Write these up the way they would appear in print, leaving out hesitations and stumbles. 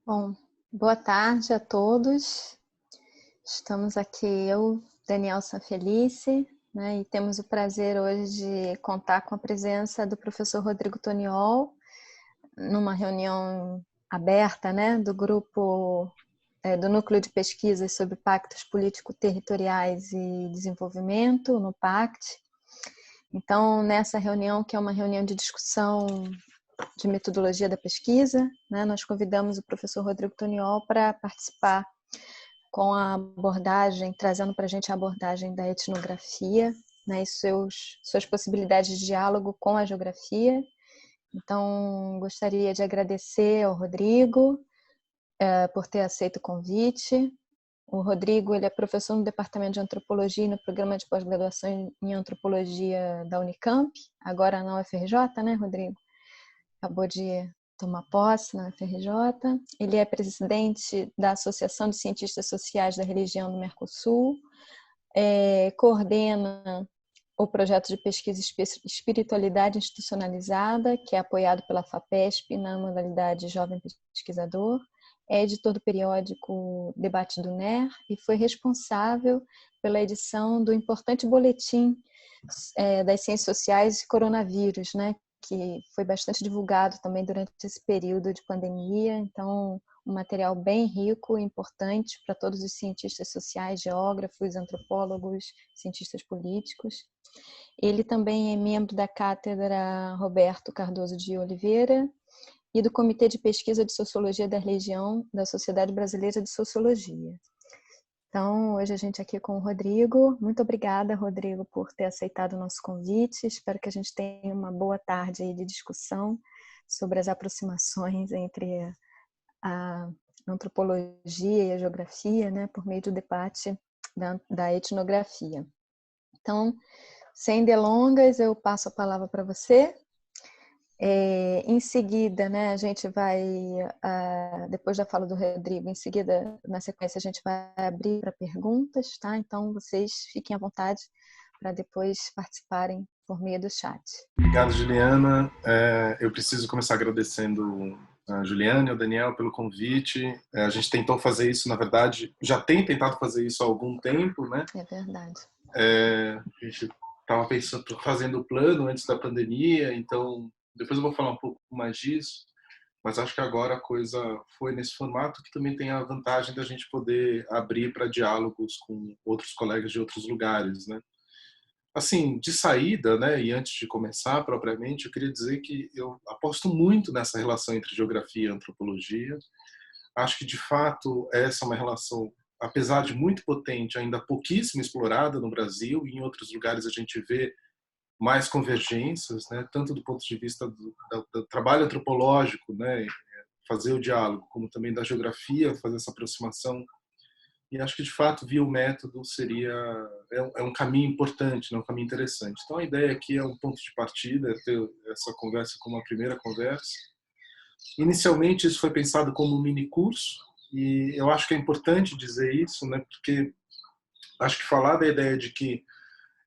Bom, boa tarde a todos. Estamos aqui eu, Daniel Sanfelice, né, e temos o prazer hoje de contar com a presença do professor Rodrigo Toniol, numa reunião aberta, né, do grupo, do Núcleo de Pesquisas sobre Pactos Político-Territoriais e Desenvolvimento, no PACT. Então, nessa reunião, que é uma reunião de discussão de metodologia da pesquisa, né, nós convidamos o professor Rodrigo Toniol para participar com a abordagem, trazendo para a gente a abordagem da etnografia, né, e suas possibilidades de diálogo com a geografia. Então, gostaria de agradecer ao Rodrigo por ter aceito o convite. O Rodrigo, ele é professor no Departamento de Antropologia e no Programa de Pós-Graduação em Antropologia da Unicamp, agora na UFRJ, né, Rodrigo? Acabou de tomar posse na UFRJ. Ele é presidente da Associação de Cientistas Sociais da Religião do Mercosul, coordena o projeto de pesquisa Espiritualidade Institucionalizada, que é apoiado pela FAPESP na modalidade Jovem Pesquisador, é editor do periódico Debate do NER e foi responsável pela edição do importante boletim das ciências sociais e coronavírus, né, que foi bastante divulgado também durante esse período de pandemia. Então, um material bem rico e importante para todos os cientistas sociais, geógrafos, antropólogos, cientistas políticos. Ele também é membro da Cátedra Roberto Cardoso de Oliveira e do Comitê de Pesquisa de Sociologia da Religião da Sociedade Brasileira de Sociologia. Então, hoje a gente aqui com o Rodrigo. Muito obrigada, Rodrigo, por ter aceitado o nosso convite. Espero que a gente tenha uma boa tarde aí de discussão sobre as aproximações entre a antropologia e a geografia, né, por meio do debate da etnografia. Então, sem delongas, eu passo a palavra para você. Em seguida, né, a gente vai, depois da fala do Rodrigo, em seguida, na sequência, a gente vai abrir para perguntas, tá? Então, vocês fiquem à vontade para depois participarem por meio do chat. Obrigado, Juliana. Eu preciso começar agradecendo a Juliana e ao Daniel pelo convite. A gente tentou fazer isso, na verdade, já tem tentado fazer isso há algum tempo, né? É verdade. A gente estava fazendo o plano antes da pandemia, então depois eu vou falar um pouco mais disso, mas acho que agora a coisa foi nesse formato, que também tem a vantagem da gente poder abrir para diálogos com outros colegas de outros lugares, né? Assim, de saída, né, e antes de começar propriamente, eu queria dizer que eu aposto muito nessa relação entre geografia e antropologia. Acho que, de fato, essa é uma relação, apesar de muito potente, ainda pouquíssimo explorada no Brasil, e em outros lugares a gente vê mais convergências, né, tanto do ponto de vista do trabalho antropológico, né, fazer o diálogo, como também da geografia, fazer essa aproximação. E acho que, de fato, via o método é um caminho importante, né, um caminho interessante. Então, a ideia aqui é um ponto de partida, é ter essa conversa como uma primeira conversa. Inicialmente, isso foi pensado como um mini curso, e eu acho que é importante dizer isso, né, porque acho que falar da ideia de que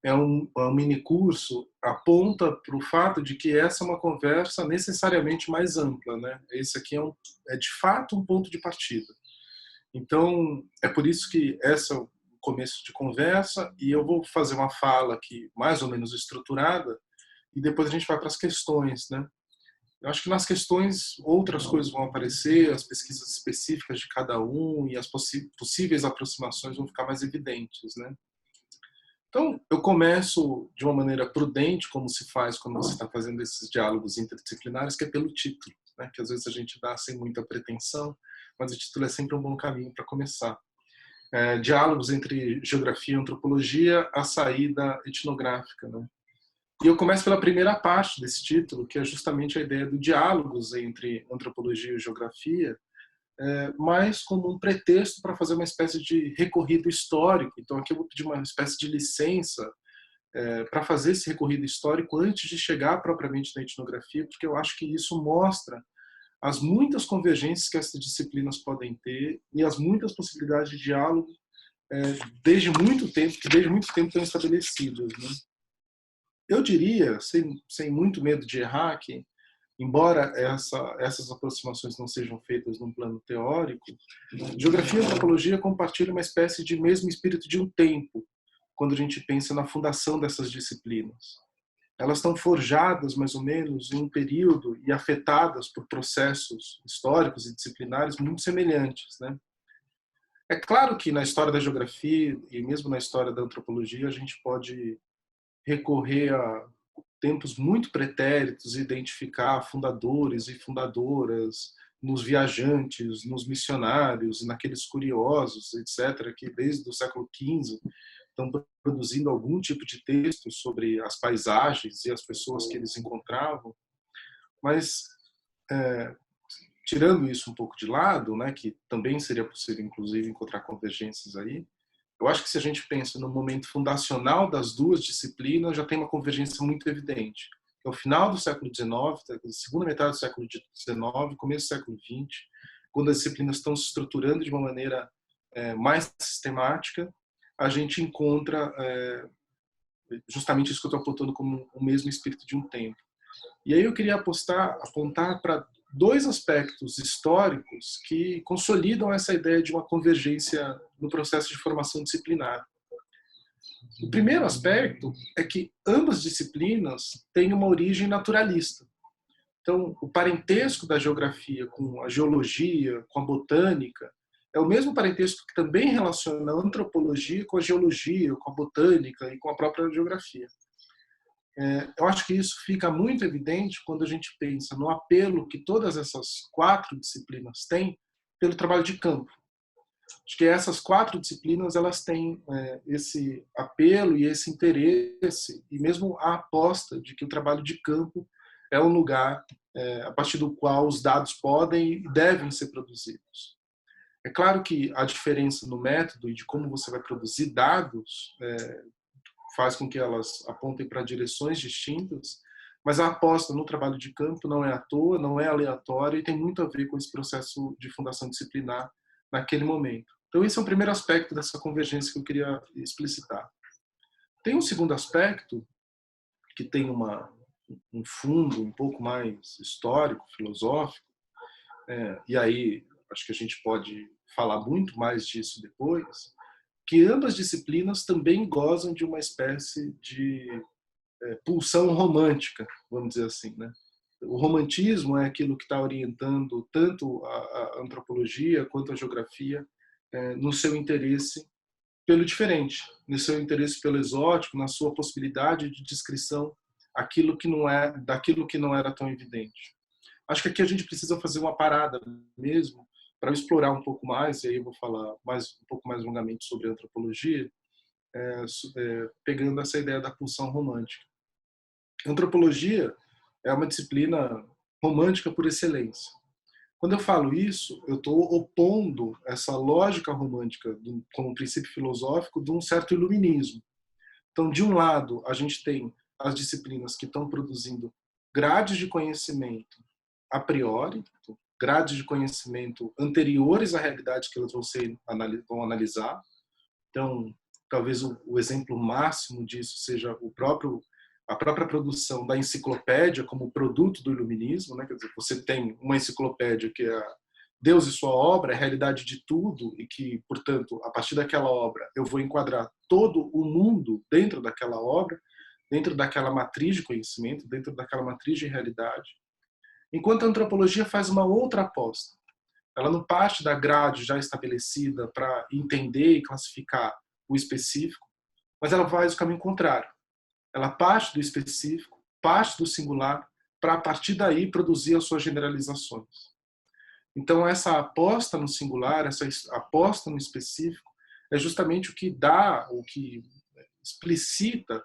é um mini curso aponta para o fato de que essa é uma conversa necessariamente mais ampla, né? Esse aqui é de fato um ponto de partida. Então, é por isso que esse é o começo de conversa, e eu vou fazer uma fala aqui mais ou menos estruturada, e depois a gente vai para as questões, né? Eu acho que nas questões outras coisas vão aparecer, as pesquisas específicas de cada um e as possíveis aproximações vão ficar mais evidentes, né? Então, eu começo de uma maneira prudente, como se faz quando você está fazendo esses diálogos interdisciplinares, que é pelo título, né? Que às vezes a gente dá sem muita pretensão, mas o título é sempre um bom caminho para começar. Diálogos entre geografia e antropologia, a saída etnográfica, né? E eu começo pela primeira parte desse título, que é justamente a ideia do diálogos entre antropologia e geografia, mas como um pretexto para fazer uma espécie de recorrido histórico. Então aqui eu vou pedir uma espécie de licença para fazer esse recorrido histórico antes de chegar propriamente na etnografia, porque eu acho que isso mostra as muitas convergências que essas disciplinas podem ter e as muitas possibilidades de diálogo desde muito tempo estão estabelecidas, né? Eu diria, sem muito medo de errar, que, embora essas aproximações não sejam feitas num plano teórico, geografia e antropologia compartilham uma espécie de mesmo espírito de um tempo, quando a gente pensa na fundação dessas disciplinas. Elas estão forjadas, mais ou menos, em um período e afetadas por processos históricos e disciplinares muito semelhantes, né? É claro que na história da geografia e mesmo na história da antropologia a gente pode recorrer a tempos muito pretéritos e identificar fundadores e fundadoras nos viajantes, nos missionários, naqueles curiosos, etc., que desde o século XV estão produzindo algum tipo de texto sobre as paisagens e as pessoas que eles encontravam. Mas, tirando isso um pouco de lado, né, que também seria possível, inclusive, encontrar convergências aí, eu acho que se a gente pensa no momento fundacional das duas disciplinas, já tem uma convergência muito evidente. No final do século XIX, segunda metade do século XIX, começo do século XX, quando as disciplinas estão se estruturando de uma maneira mais sistemática, a gente encontra justamente isso que eu estou apontando como o mesmo espírito de um tempo. E aí eu queria apontar para dois aspectos históricos que consolidam essa ideia de uma convergência no processo de formação disciplinar. O primeiro aspecto é que ambas disciplinas têm uma origem naturalista. Então, o parentesco da geografia com a geologia, com a botânica, é o mesmo parentesco que também relaciona a antropologia com a geologia, com a botânica e com a própria geografia. Eu acho que isso fica muito evidente quando a gente pensa no apelo que todas essas quatro disciplinas têm pelo trabalho de campo. Acho que essas quatro disciplinas elas têm esse apelo e esse interesse e mesmo a aposta de que o trabalho de campo é um lugar a partir do qual os dados podem e devem ser produzidos. É claro que a diferença no método e de como você vai produzir dados faz com que elas apontem para direções distintas, mas a aposta no trabalho de campo não é à toa, não é aleatória e tem muito a ver com esse processo de fundação disciplinar naquele momento. Então esse é o primeiro aspecto dessa convergência que eu queria explicitar. Tem um segundo aspecto que tem um fundo um pouco mais histórico, filosófico, e aí acho que a gente pode falar muito mais disso depois, que ambas disciplinas também gozam de uma espécie de pulsão romântica, vamos dizer assim, né? O romantismo é aquilo que está orientando tanto a antropologia quanto a geografia no seu interesse pelo diferente, no seu interesse pelo exótico, na sua possibilidade de descrição daquilo que não era tão evidente. Acho que aqui a gente precisa fazer uma parada mesmo para explorar um pouco mais, e aí eu vou falar um pouco mais longamente sobre a antropologia, pegando essa ideia da pulsão romântica. A antropologia é uma disciplina romântica por excelência. Quando eu falo isso, eu estou opondo essa lógica romântica como princípio filosófico de um certo iluminismo. Então, de um lado, a gente tem as disciplinas que estão produzindo grades de conhecimento a priori, grades de conhecimento anteriores à realidade que elas vão analisar. Então, talvez o exemplo máximo disso seja a própria produção da enciclopédia como produto do iluminismo, né? Quer dizer, você tem uma enciclopédia que é Deus e sua obra, a realidade de tudo, e que, portanto, a partir daquela obra eu vou enquadrar todo o mundo dentro daquela obra, dentro daquela matriz de conhecimento, dentro daquela matriz de realidade. Enquanto a antropologia faz uma outra aposta. Ela não parte da grade já estabelecida para entender e classificar o específico, mas ela faz o caminho contrário. Ela parte do específico, parte do singular, para a partir daí produzir as suas generalizações. Então essa aposta no singular, essa aposta no específico, é justamente o que explicita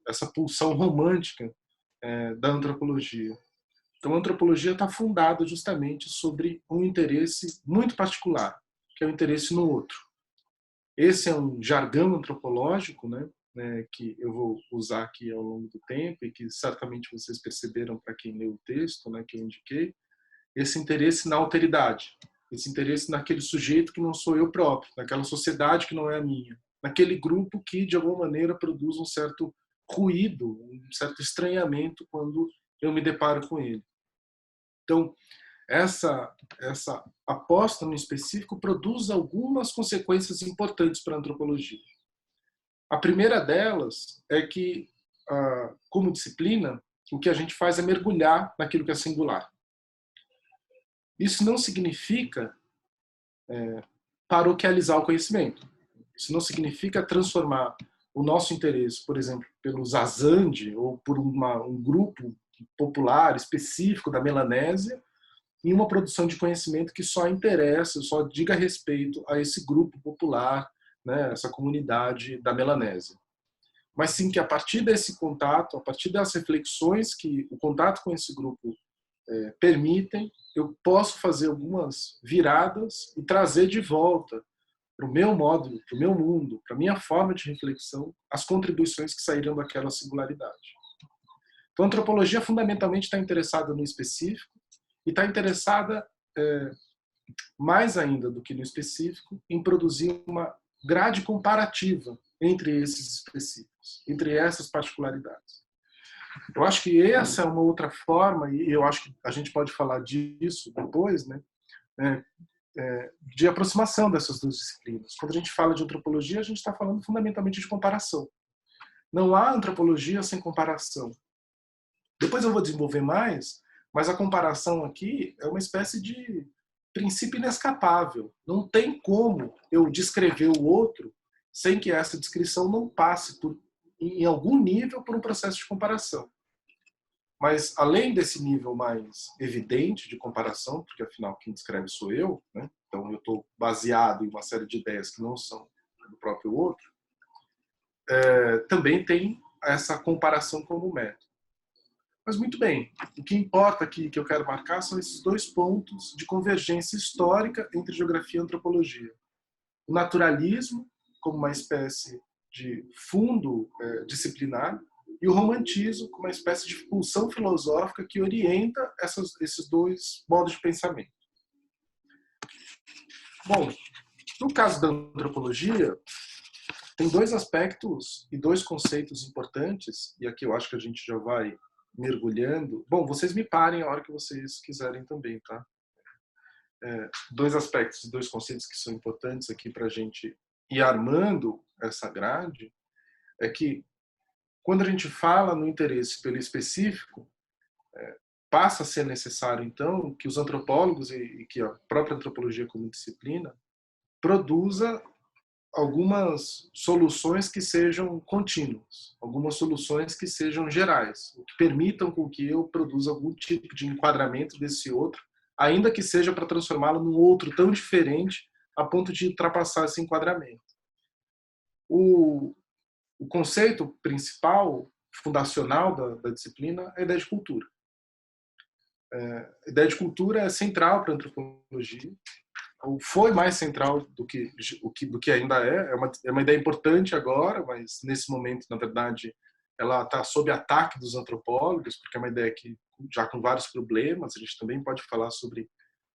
essa pulsão romântica da antropologia. Então, a antropologia está fundada justamente sobre um interesse muito particular, que é o interesse no outro. Esse é um jargão antropológico, né, que eu vou usar aqui ao longo do tempo e que certamente vocês perceberam para quem leu o texto, né, que eu indiquei. Esse interesse na alteridade, esse interesse naquele sujeito que não sou eu próprio, naquela sociedade que não é a minha, naquele grupo que, de alguma maneira, produz um certo ruído, um certo estranhamento quando eu me deparo com ele. Então, essa aposta no específico produz algumas consequências importantes para a antropologia. A primeira delas é que, como disciplina, o que a gente faz é mergulhar naquilo que é singular. Isso não significa paroquializar o conhecimento. Isso não significa transformar o nosso interesse, por exemplo, pelo Zazande ou por um grupo popular específico da Melanésia em uma produção de conhecimento que só interessa, só diga respeito a esse grupo popular, né, essa comunidade da Melanésia. Mas sim que a partir desse contato, a partir das reflexões que o contato com esse grupo permitem, eu posso fazer algumas viradas e trazer de volta para o meu modo, para o meu mundo, para a minha forma de reflexão, as contribuições que saíram daquela singularidade. Então, a antropologia fundamentalmente está interessada no específico e está interessada, mais ainda do que no específico, em produzir uma grade comparativa entre esses específicos, entre essas particularidades. Eu acho que essa é uma outra forma, e eu acho que a gente pode falar disso depois, né, de aproximação dessas duas disciplinas. Quando a gente fala de antropologia, a gente está falando fundamentalmente de comparação. Não há antropologia sem comparação. Depois eu vou desenvolver mais, mas a comparação aqui é uma espécie de princípio inescapável. Não tem como eu descrever o outro sem que essa descrição não passe em algum nível por um processo de comparação. Mas, além desse nível mais evidente de comparação, porque, afinal, quem descreve sou eu, né? Então eu estou baseado em uma série de ideias que não são do próprio outro, também tem essa comparação como método. Mas, muito bem, o que importa aqui, que eu quero marcar, são esses dois pontos de convergência histórica entre geografia e antropologia. O naturalismo, como uma espécie de fundo disciplinar, e o romantismo como uma espécie de pulsão filosófica que orienta esses dois modos de pensamento. Bom, no caso da antropologia, tem dois aspectos e dois conceitos importantes, e aqui eu acho que a gente já vai mergulhando. Bom, vocês me parem a hora que vocês quiserem também, tá? Dois aspectos e dois conceitos que são importantes aqui para a gente ir armando essa grade, é que quando a gente fala no interesse pelo específico, passa a ser necessário, então, que os antropólogos e que a própria antropologia como disciplina produza algumas soluções que sejam contínuas, algumas soluções que sejam gerais, que permitam com que eu produza algum tipo de enquadramento desse outro, ainda que seja para transformá-lo num outro tão diferente a ponto de ultrapassar esse enquadramento. O conceito principal, fundacional da disciplina é a ideia de cultura. A ideia de cultura é central para a antropologia, ou foi mais central do que ainda é. É uma ideia importante agora, mas nesse momento, na verdade, ela está sob ataque dos antropólogos, porque é uma ideia que, já com vários problemas, a gente também pode falar sobre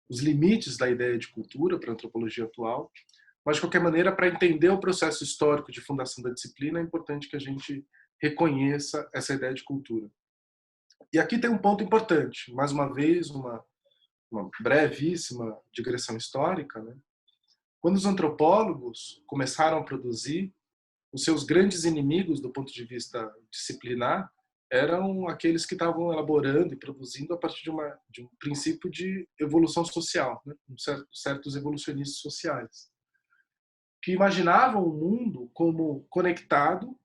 os limites da ideia de cultura para a antropologia atual. Mas, de qualquer maneira, para entender o processo histórico de fundação da disciplina, é importante que a gente reconheça essa ideia de cultura. E aqui tem um ponto importante, mais uma vez, uma brevíssima digressão histórica, né? Quando os antropólogos começaram a produzir, os seus grandes inimigos do ponto de vista disciplinar eram aqueles que estavam elaborando e produzindo a partir de um princípio de evolução social, né? Certos evolucionistas sociais, que imaginavam o mundo como conectado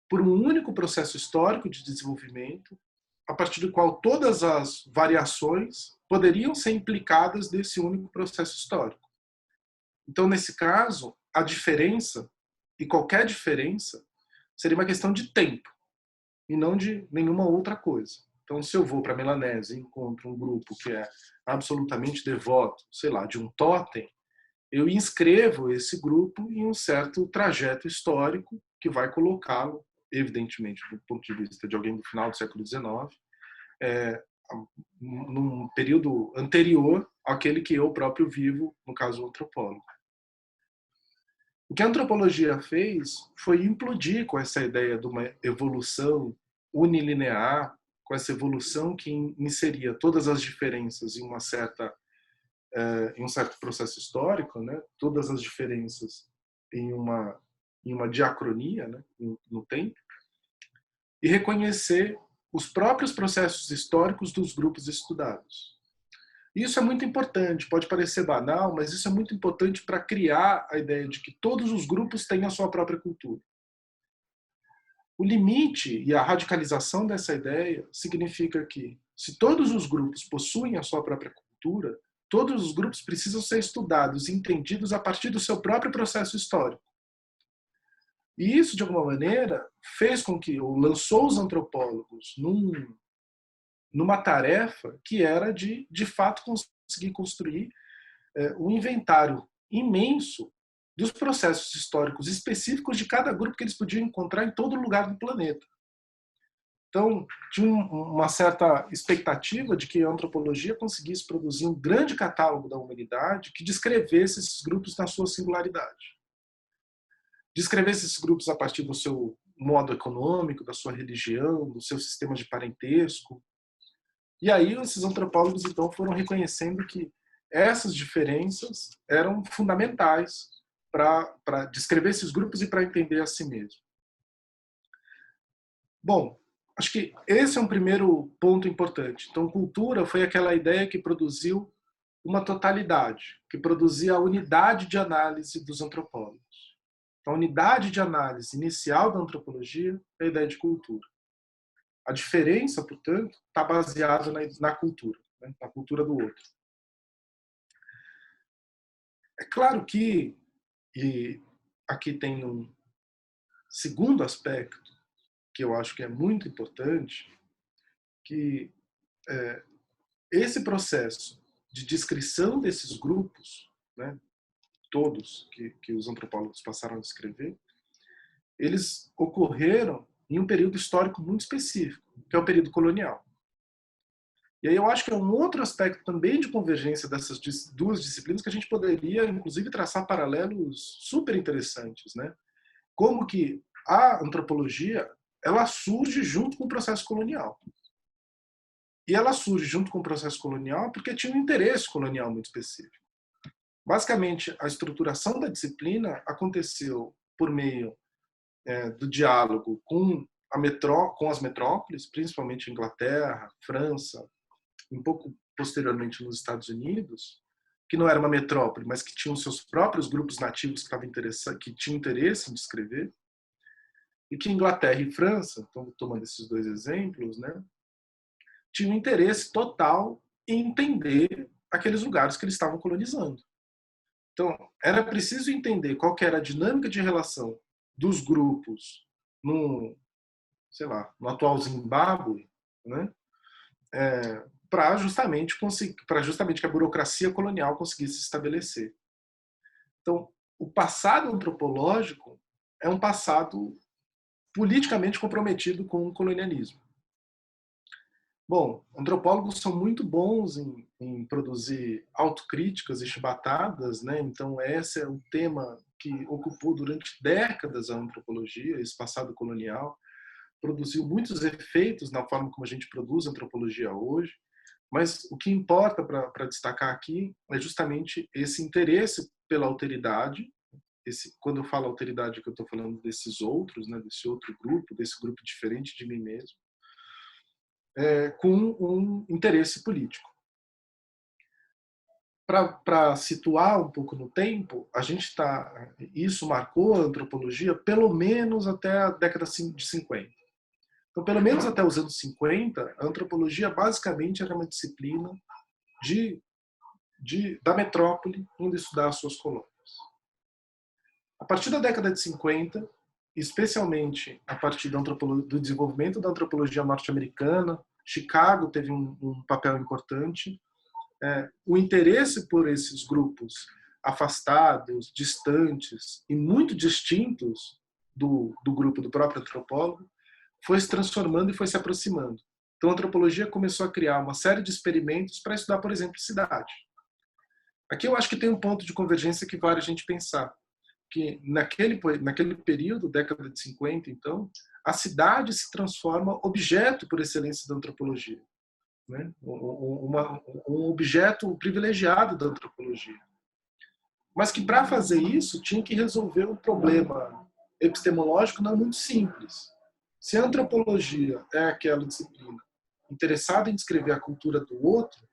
por um único processo histórico de desenvolvimento, a partir do qual todas as variações poderiam ser implicadas nesse único processo histórico. Então, nesse caso, a diferença, e qualquer diferença, seria uma questão de tempo, e não de nenhuma outra coisa. Então, se eu vou para a Melanésia e encontro um grupo que é absolutamente devoto, sei lá, de um totem, eu inscrevo esse grupo em um certo trajeto histórico que vai colocá-lo, evidentemente, do ponto de vista de alguém do final do século XIX, num período anterior àquele que eu próprio vivo, no caso, o antropólogo. O que a antropologia fez foi implodir com essa ideia de uma evolução unilinear, com essa evolução que inseria todas as diferenças em em um certo processo histórico, né? Todas as diferenças em uma diacronia, né? No tempo, e reconhecer os próprios processos históricos dos grupos estudados. Isso é muito importante, pode parecer banal, mas isso é muito importante para criar a ideia de que todos os grupos têm a sua própria cultura. O limite e a radicalização dessa ideia significa que, se todos os grupos possuem a sua própria cultura, todos os grupos precisam ser estudados e entendidos a partir do seu próprio processo histórico. E isso, de alguma maneira, fez com que, ou lançou os antropólogos numa tarefa que era de fato, conseguir construir um inventário imenso dos processos históricos específicos de cada grupo que eles podiam encontrar em todo lugar do planeta. Então, tinha uma certa expectativa de que a antropologia conseguisse produzir um grande catálogo da humanidade que descrevesse esses grupos na sua singularidade. Descrevesse esses grupos a partir do seu modo econômico, da sua religião, do seu sistema de parentesco. E aí esses antropólogos, então, foram reconhecendo que essas diferenças eram fundamentais para descrever esses grupos e para entender a si mesmo. Bom, acho que esse é um primeiro ponto importante. Então, cultura foi aquela ideia que produziu uma totalidade, que produzia a unidade de análise dos antropólogos. Então, a unidade de análise inicial da antropologia é a ideia de cultura. A diferença, portanto, está baseada na cultura, né? Na cultura do outro. É claro que, e aqui tem um segundo aspecto que eu acho que é muito importante, que esse processo de descrição desses grupos, né, todos que os antropólogos passaram a descrever, eles ocorreram em um período histórico muito específico, que é o período colonial. E aí eu acho que é um outro aspecto também de convergência dessas duas disciplinas que a gente poderia, inclusive, traçar paralelos super interessantes, né? Como que a antropologia ela surge junto com o processo colonial. E ela surge junto com o processo colonial porque tinha um interesse colonial muito específico. Basicamente, a estruturação da disciplina aconteceu por meio do diálogo com as metrópoles, principalmente Inglaterra, França, um pouco posteriormente nos Estados Unidos, que não era uma metrópole, mas que tinham seus próprios grupos nativos que tinham interesse em descrever, e que Inglaterra e França, então tomando esses dois exemplos, né, tinham interesse total em entender aqueles lugares que eles estavam colonizando. Então, era preciso entender qual que era a dinâmica de relação dos grupos no atual Zimbábue, né, para justamente que a burocracia colonial conseguisse se estabelecer. Então, o passado antropológico é um passado politicamente comprometido com o colonialismo. Bom, antropólogos são muito bons em produzir autocríticas e chibatadas, né? Então esse é um tema que ocupou durante décadas a antropologia, esse passado colonial, produziu muitos efeitos na forma como a gente produz antropologia hoje, mas o que importa para destacar aqui é justamente esse interesse pela alteridade. Quando eu falo alteridade, que eu estou falando desses outros, né? Desse outro grupo, desse grupo diferente de mim mesmo, com um interesse político. Para situar um pouco no tempo, isso marcou a antropologia pelo menos até a década de 50. Então, pelo menos até os anos 50, a antropologia basicamente era uma disciplina da metrópole indo estudar as suas colônias. A partir da década de 50, especialmente a partir do desenvolvimento da antropologia norte-americana, Chicago teve um papel importante. O interesse por esses grupos afastados, distantes e muito distintos do grupo do próprio antropólogo foi se transformando e foi se aproximando. Então a antropologia começou a criar uma série de experimentos para estudar, por exemplo, cidade. Aqui eu acho que tem um ponto de convergência que vale a gente pensar. que naquele período, década de 50, então, a cidade se transforma objeto por excelência da antropologia, né? Um objeto privilegiado da antropologia. Mas que para fazer isso tinha que resolver um problema epistemológico não muito simples. Se a antropologia é aquela disciplina interessada em descrever a cultura do outro,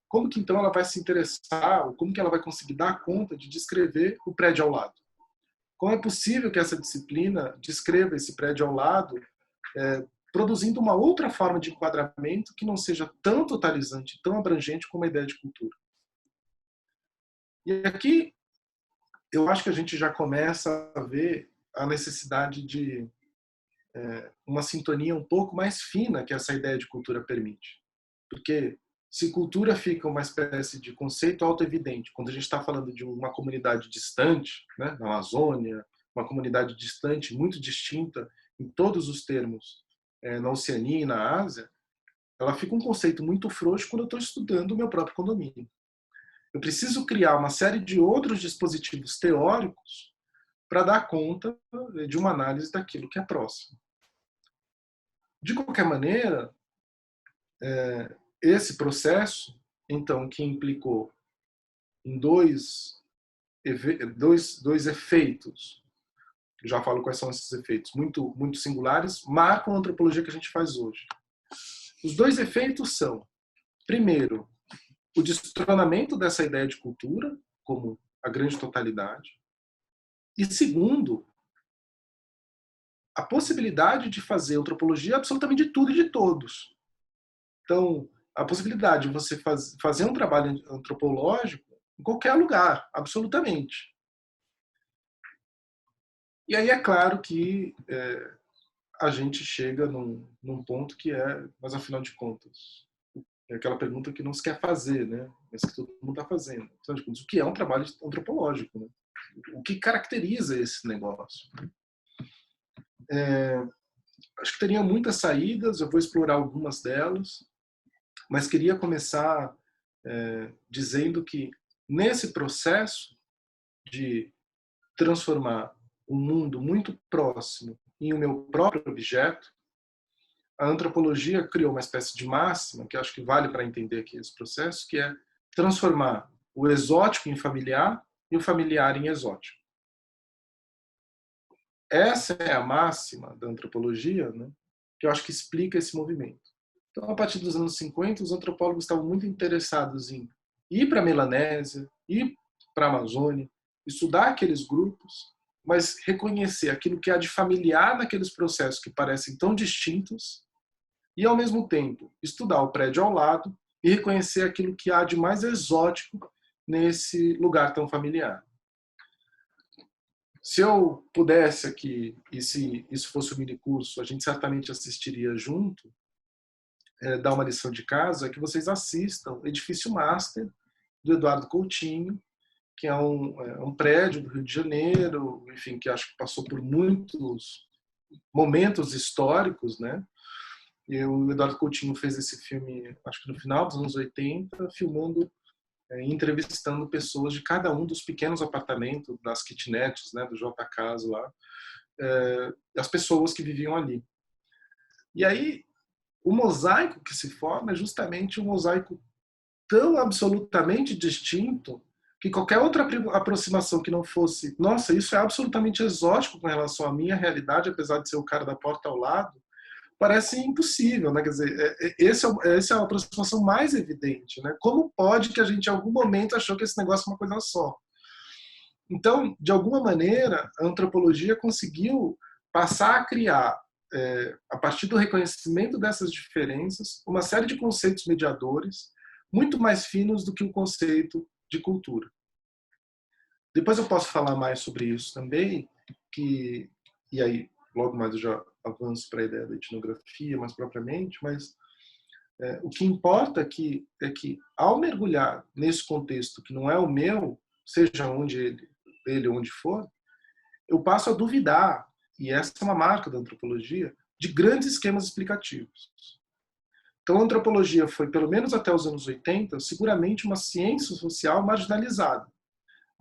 como que então ela vai se interessar, ou como que ela vai conseguir dar conta de descrever o prédio ao lado? Como é possível que essa disciplina descreva esse prédio ao lado, produzindo uma outra forma de enquadramento que não seja tão totalizante, tão abrangente como a ideia de cultura? E aqui eu acho que a gente já começa a ver a necessidade de uma sintonia um pouco mais fina que essa ideia de cultura permite. Porque se cultura fica uma espécie de conceito auto-evidente, quando a gente está falando de uma comunidade distante, né, na Amazônia, uma comunidade distante, muito distinta em todos os termos, na Oceania e na Ásia, ela fica um conceito muito frouxo quando eu estou estudando o meu próprio condomínio. Eu preciso criar uma série de outros dispositivos teóricos para dar conta de uma análise daquilo que é próximo. De qualquer maneira, esse processo, então, que implicou em dois efeitos, já falo quais são esses efeitos, muito singulares, marcam a antropologia que a gente faz hoje. Os dois efeitos são, primeiro, o destronamento dessa ideia de cultura como a grande totalidade, e segundo, a possibilidade de fazer antropologia absolutamente de tudo e de todos. Então, a possibilidade de você fazer um trabalho antropológico em qualquer lugar, absolutamente. E aí é claro que a gente chega num ponto que mas afinal de contas, é aquela pergunta que não se quer fazer, né? Mas que todo mundo está fazendo. Afinal de contas, o que é um trabalho antropológico? Né? O que caracteriza esse negócio? Acho que teria muitas saídas, eu vou explorar algumas delas, mas queria começar dizendo que nesse processo de transformar um mundo muito próximo em o meu próprio objeto, a antropologia criou uma espécie de máxima, que acho que vale para entender aqui esse processo, que é transformar o exótico em familiar e o familiar em exótico. Essa é a máxima da antropologia, né, que eu acho que explica esse movimento. Então, a partir dos anos 50, os antropólogos estavam muito interessados em ir para a Melanésia, ir para a Amazônia, estudar aqueles grupos, mas reconhecer aquilo que há de familiar naqueles processos que parecem tão distintos e, ao mesmo tempo, estudar o prédio ao lado e reconhecer aquilo que há de mais exótico nesse lugar tão familiar. Se eu pudesse aqui, e se isso fosse um minicurso, a gente certamente assistiria junto, dar uma lição de casa, é que vocês assistam Edifício Master, do Eduardo Coutinho, que é um prédio do Rio de Janeiro, enfim, que acho que passou por muitos momentos históricos, né? E o Eduardo Coutinho fez esse filme, acho que no final dos anos 80, filmando e entrevistando pessoas de cada um dos pequenos apartamentos, das kitnets, né, do JK lá, as pessoas que viviam ali. E aí, o mosaico que se forma é justamente um mosaico tão absolutamente distinto que qualquer outra aproximação que não fosse, nossa, isso é absolutamente exótico com relação à minha realidade, apesar de ser o cara da porta ao lado, parece impossível, né? Quer dizer, essa é a aproximação mais evidente, né? Como pode que a gente em algum momento achou que esse negócio é uma coisa só? Então, de alguma maneira, a antropologia conseguiu passar a criar, a partir do reconhecimento dessas diferenças, uma série de conceitos mediadores muito mais finos do que o conceito de cultura. Depois eu posso falar mais sobre isso também, e aí logo mais eu já avanço para a ideia da etnografia mais propriamente, mas o que importa aqui é que, ao mergulhar nesse contexto que não é o meu, seja onde ele onde for, eu passo a duvidar, e essa é uma marca da antropologia, de grandes esquemas explicativos. Então, a antropologia foi, pelo menos até os anos 80, seguramente uma ciência social marginalizada.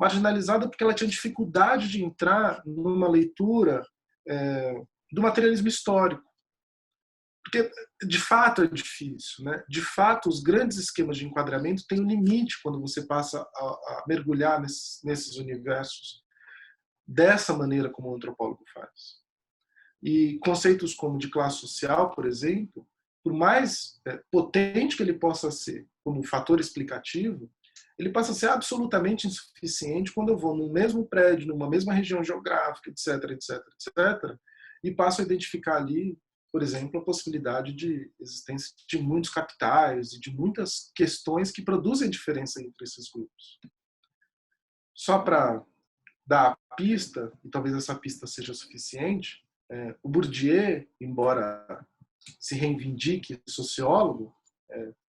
marginalizada porque ela tinha dificuldade de entrar numa leitura do materialismo histórico. Porque, de fato, é difícil, né? De fato, os grandes esquemas de enquadramento têm um limite quando você passa a mergulhar nesses universos dessa maneira como o antropólogo faz. E conceitos como de classe social, por exemplo, por mais potente que ele possa ser como fator explicativo, ele passa a ser absolutamente insuficiente quando eu vou no mesmo prédio, numa mesma região geográfica, etc, etc, etc, e passo a identificar ali, por exemplo, a possibilidade de existência de muitos capitais e de muitas questões que produzem diferença entre esses grupos. Só para dar a pista, e talvez essa pista seja suficiente, o Bourdieu, embora se reivindique sociólogo,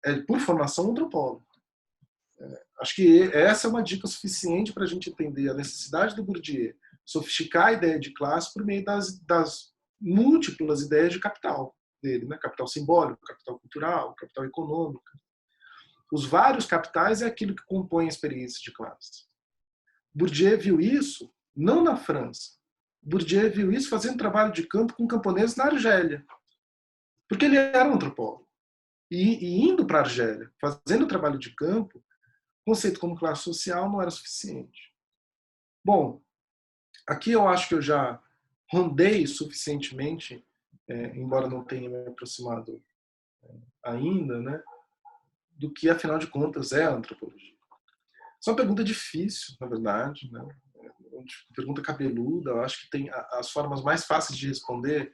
é por formação antropólogo. Acho que essa é uma dica suficiente para a gente entender a necessidade do Bourdieu sofisticar a ideia de classe por meio das múltiplas ideias de capital dele, né? Capital simbólico, capital cultural, capital econômico. Os vários capitais é aquilo que compõe a experiência de classe. Bourdieu viu isso não na França. Bourdieu viu isso fazendo trabalho de campo com camponeses na Argélia. Porque ele era um antropólogo. E indo para a Argélia, fazendo trabalho de campo, conceito como classe social não era suficiente. Bom, aqui eu acho que eu já rondei suficientemente, embora não tenha me aproximado ainda, né, do que, afinal de contas, é a antropologia. Isso é uma pergunta difícil, na verdade, né? Uma pergunta cabeluda. Eu acho que tem as formas mais fáceis de responder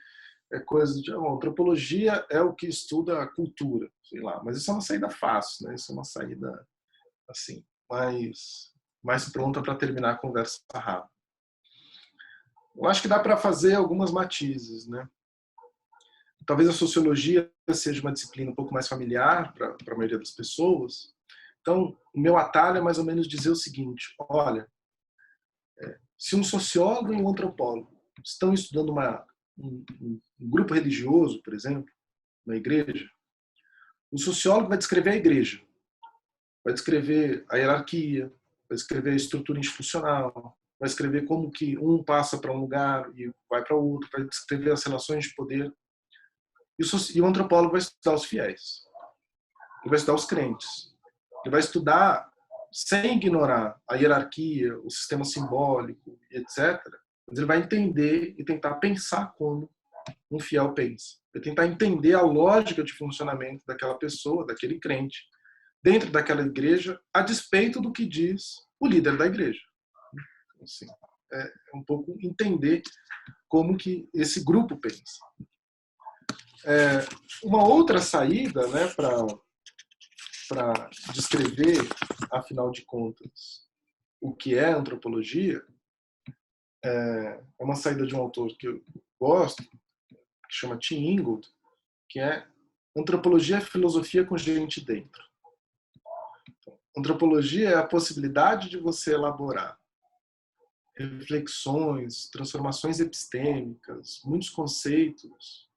coisa de antropologia é o que estuda a cultura, sei lá. Mas isso é uma saída fácil, né? Isso é uma saída assim mais pronta para terminar a conversa rápida. Eu acho que dá para fazer algumas matizes, né? Talvez a sociologia seja uma disciplina um pouco mais familiar para a maioria das pessoas. Então, o meu atalho é mais ou menos dizer o seguinte: olha, se um sociólogo e um antropólogo estão estudando um grupo religioso, por exemplo, na igreja, o sociólogo vai descrever a igreja, vai descrever a hierarquia, vai descrever a estrutura institucional, vai escrever como que um passa para um lugar e vai para outro, vai descrever as relações de poder. E o antropólogo vai estudar os fiéis, ele vai estudar os crentes, ele vai estudar sem ignorar a hierarquia, o sistema simbólico, etc. Mas ele vai entender e tentar pensar como um fiel pensa. Vai tentar entender a lógica de funcionamento daquela pessoa, daquele crente, dentro daquela igreja, a despeito do que diz o líder da igreja. Assim, é um pouco entender como que esse grupo pensa. Uma outra saída, né, para descrever, afinal de contas, o que é antropologia, é uma saída de um autor que eu gosto, que chama Tim Ingold, que é Antropologia é filosofia com gente dentro. Então, antropologia é a possibilidade de você elaborar reflexões, transformações epistêmicas, muitos conceitos,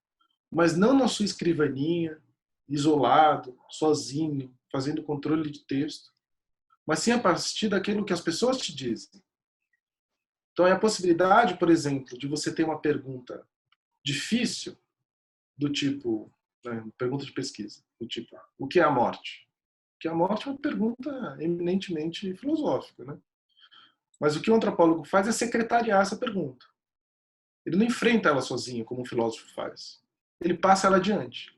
mas não na sua escrivaninha, isolado, sozinho, fazendo controle de texto, mas sim a partir daquilo que as pessoas te dizem. Então é a possibilidade, por exemplo, de você ter uma pergunta difícil, do tipo, né, pergunta de pesquisa, do tipo, o que é a morte? Porque a morte é uma pergunta eminentemente filosófica, né? Mas o que o antropólogo faz é secretariar essa pergunta. Ele não enfrenta ela sozinho, como um filósofo faz. Ele passa ela adiante.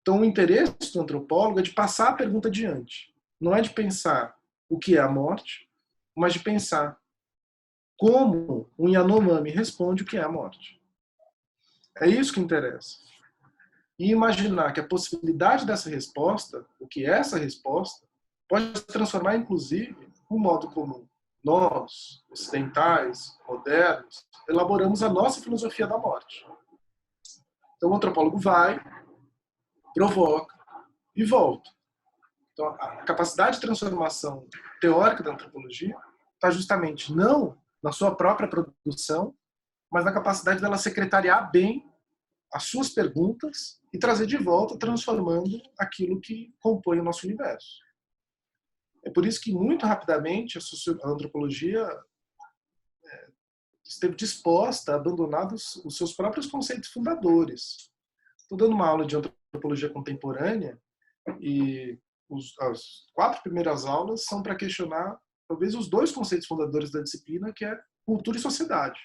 Então, o interesse do antropólogo é de passar a pergunta adiante. Não é de pensar o que é a morte, mas de pensar como um Yanomami responde o que é a morte. É isso que interessa. E imaginar que a possibilidade dessa resposta, o que é essa resposta, pode se transformar, inclusive, no modo como nós, ocidentais, modernos, elaboramos a nossa filosofia da morte. Então, o antropólogo vai, provoca e volta. Então, a capacidade de transformação teórica da antropologia está justamente não na sua própria produção, mas na capacidade dela secretariar bem as suas perguntas e trazer de volta, transformando aquilo que compõe o nosso universo. É por isso que, muito rapidamente, a antropologia esteve disposta a abandonar os seus próprios conceitos fundadores. Estou dando uma aula de antropologia contemporânea e as 4 primeiras aulas são para questionar, talvez, os 2 conceitos fundadores da disciplina, que é cultura e sociedade.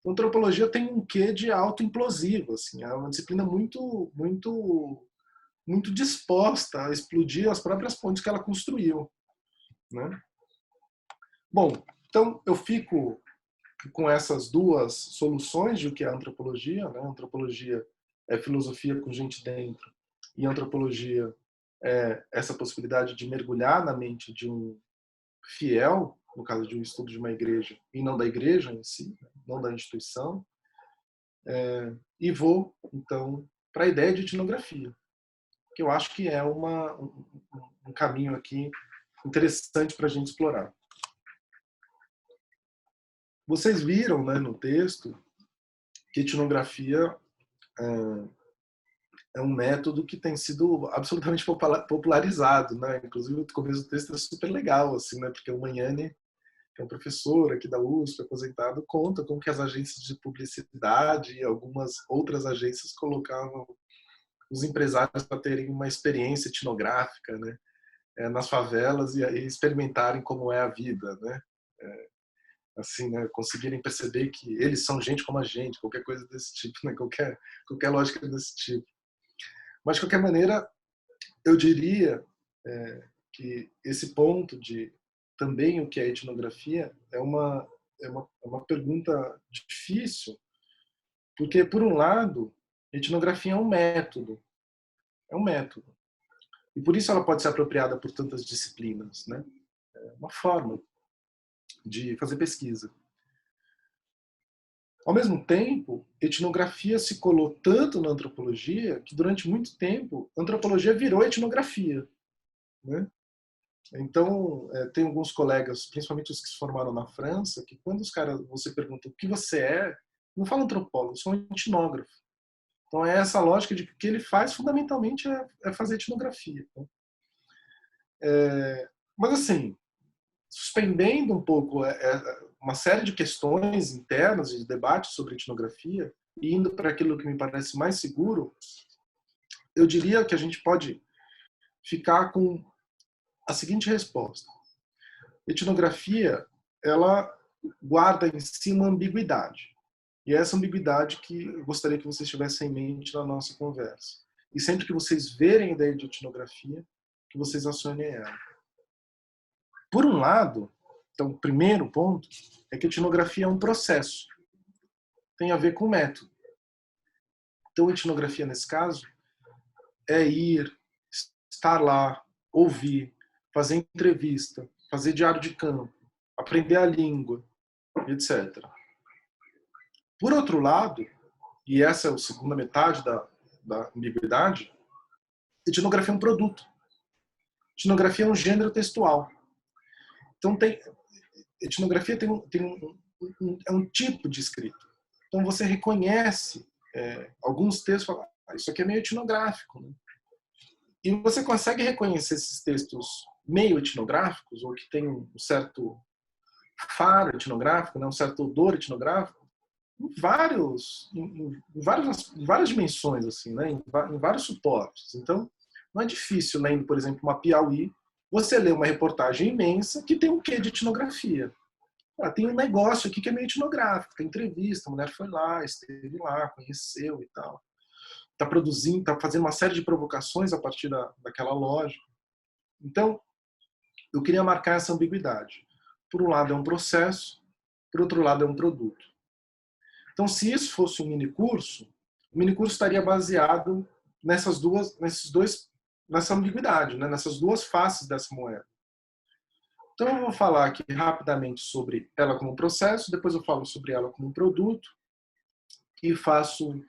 A antropologia tem um quê de autoimplosivo, assim, é uma disciplina muito disposta a explodir as próprias pontes que ela construiu, né? Bom, então eu fico com essas 2 soluções de o que é a antropologia, né? A antropologia é filosofia com gente dentro, e a antropologia é essa possibilidade de mergulhar na mente de um fiel, no caso de um estudo de uma igreja, e não da igreja em si, não da instituição. E vou, então, para a ideia de etnografia, que eu acho que é um caminho aqui interessante para a gente explorar. Vocês viram, né, no texto que etnografia é um método que tem sido absolutamente popularizado, né? Inclusive, o começo do texto é super legal, assim, né? Porque o Magnani, que é um professor aqui da USP, aposentado, conta como que as agências de publicidade e algumas outras agências colocavam os empresários para terem uma experiência etnográfica, né? Nas favelas e aí experimentarem como é a vida, né? Assim, né? Conseguirem perceber que eles são gente como a gente, qualquer coisa desse tipo, né? Qualquer lógica desse tipo. Mas, de qualquer maneira, eu diria que esse ponto de também o que é etnografia é uma pergunta difícil, porque, por um lado, etnografia é um método. É um método. E por isso ela pode ser apropriada por tantas disciplinas, né? É uma forma de fazer pesquisa. Ao mesmo tempo, etnografia se colou tanto na antropologia que, durante muito tempo, a antropologia virou etnografia, né? Então, tem alguns colegas, principalmente os que se formaram na França, que quando você pergunta o que você é, não fala antropólogo, eu sou um etnógrafo. Então, é essa lógica de que o que ele faz, fundamentalmente, é fazer etnografia, né? Mas, assim, suspendendo um pouco uma série de questões internas de debate sobre etnografia e indo para aquilo que me parece mais seguro, eu diria que a gente pode ficar com a seguinte resposta. Etnografia, ela guarda em si uma ambiguidade. E é essa ambiguidade que eu gostaria que vocês tivessem em mente na nossa conversa. E sempre que vocês verem a ideia de etnografia, que vocês acionem ela. Por um lado, então, o primeiro ponto é que a etnografia é um processo. Tem a ver com método. Então, a etnografia, nesse caso, é ir, estar lá, ouvir, fazer entrevista, fazer diário de campo, aprender a língua, etc. Por outro lado, e essa é a segunda metade da ambiguidade, etnografia é um produto. Etnografia é um gênero textual. Então, etnografia é um tipo de escrita. Então, você reconhece alguns textos e fala, isso aqui é meio etnográfico, né? E você consegue reconhecer esses textos meio etnográficos, ou que tem um certo faro etnográfico, né, um certo odor etnográfico, em várias dimensões, assim, né, em vários suportes. Então, não é difícil, lendo, por exemplo, uma Piauí, você lê uma reportagem imensa que tem um quê de etnografia. Tem um negócio aqui que é meio etnográfico, tem entrevista, a mulher foi lá, esteve lá, conheceu e tal. Está produzindo, está fazendo uma série de provocações a partir daquela lógica. Então, eu queria marcar essa ambiguidade. Por um lado é um processo, por outro lado é um produto. Então, se isso fosse um minicurso, o minicurso estaria baseado nessa ambiguidade, né? Nessas 2 faces dessa moeda. Então, eu vou falar aqui rapidamente sobre ela como processo, depois eu falo sobre ela como produto e faço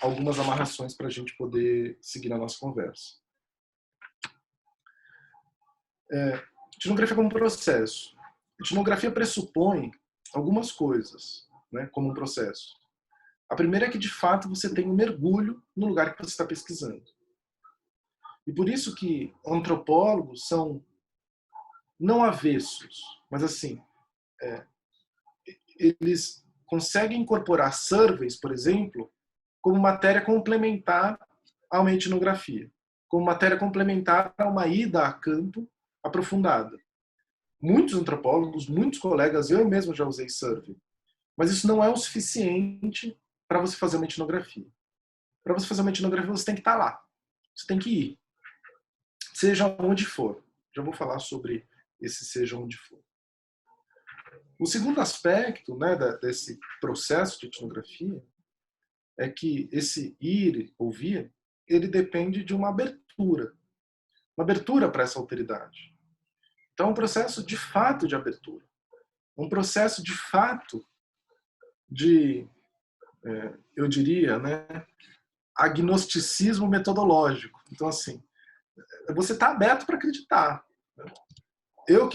algumas amarrações para a gente poder seguir a nossa conversa. Etnografia como processo. Etnografia pressupõe algumas coisas, né, como um processo. A primeira é que, de fato, você tem um mergulho no lugar que você está pesquisando. E por isso que antropólogos são não avessos, mas assim, eles conseguem incorporar surveys, por exemplo, como matéria complementar a uma etnografia, como matéria complementar a uma ida a campo aprofundada. Muitos antropólogos, muitos colegas, eu mesmo já usei survey, mas isso não é o suficiente para você fazer uma etnografia. Para você fazer uma etnografia, você tem que estar lá. Você tem que ir. Seja onde for. Já vou falar sobre esse seja onde for. O segundo aspecto, né, desse processo de etnografia é que esse ir, ouvir, ele depende de uma abertura para essa alteridade. Então, é um processo de fato de abertura, um processo de fato de, eu diria, né, agnosticismo metodológico. Então, assim, você está aberto para acreditar. Eu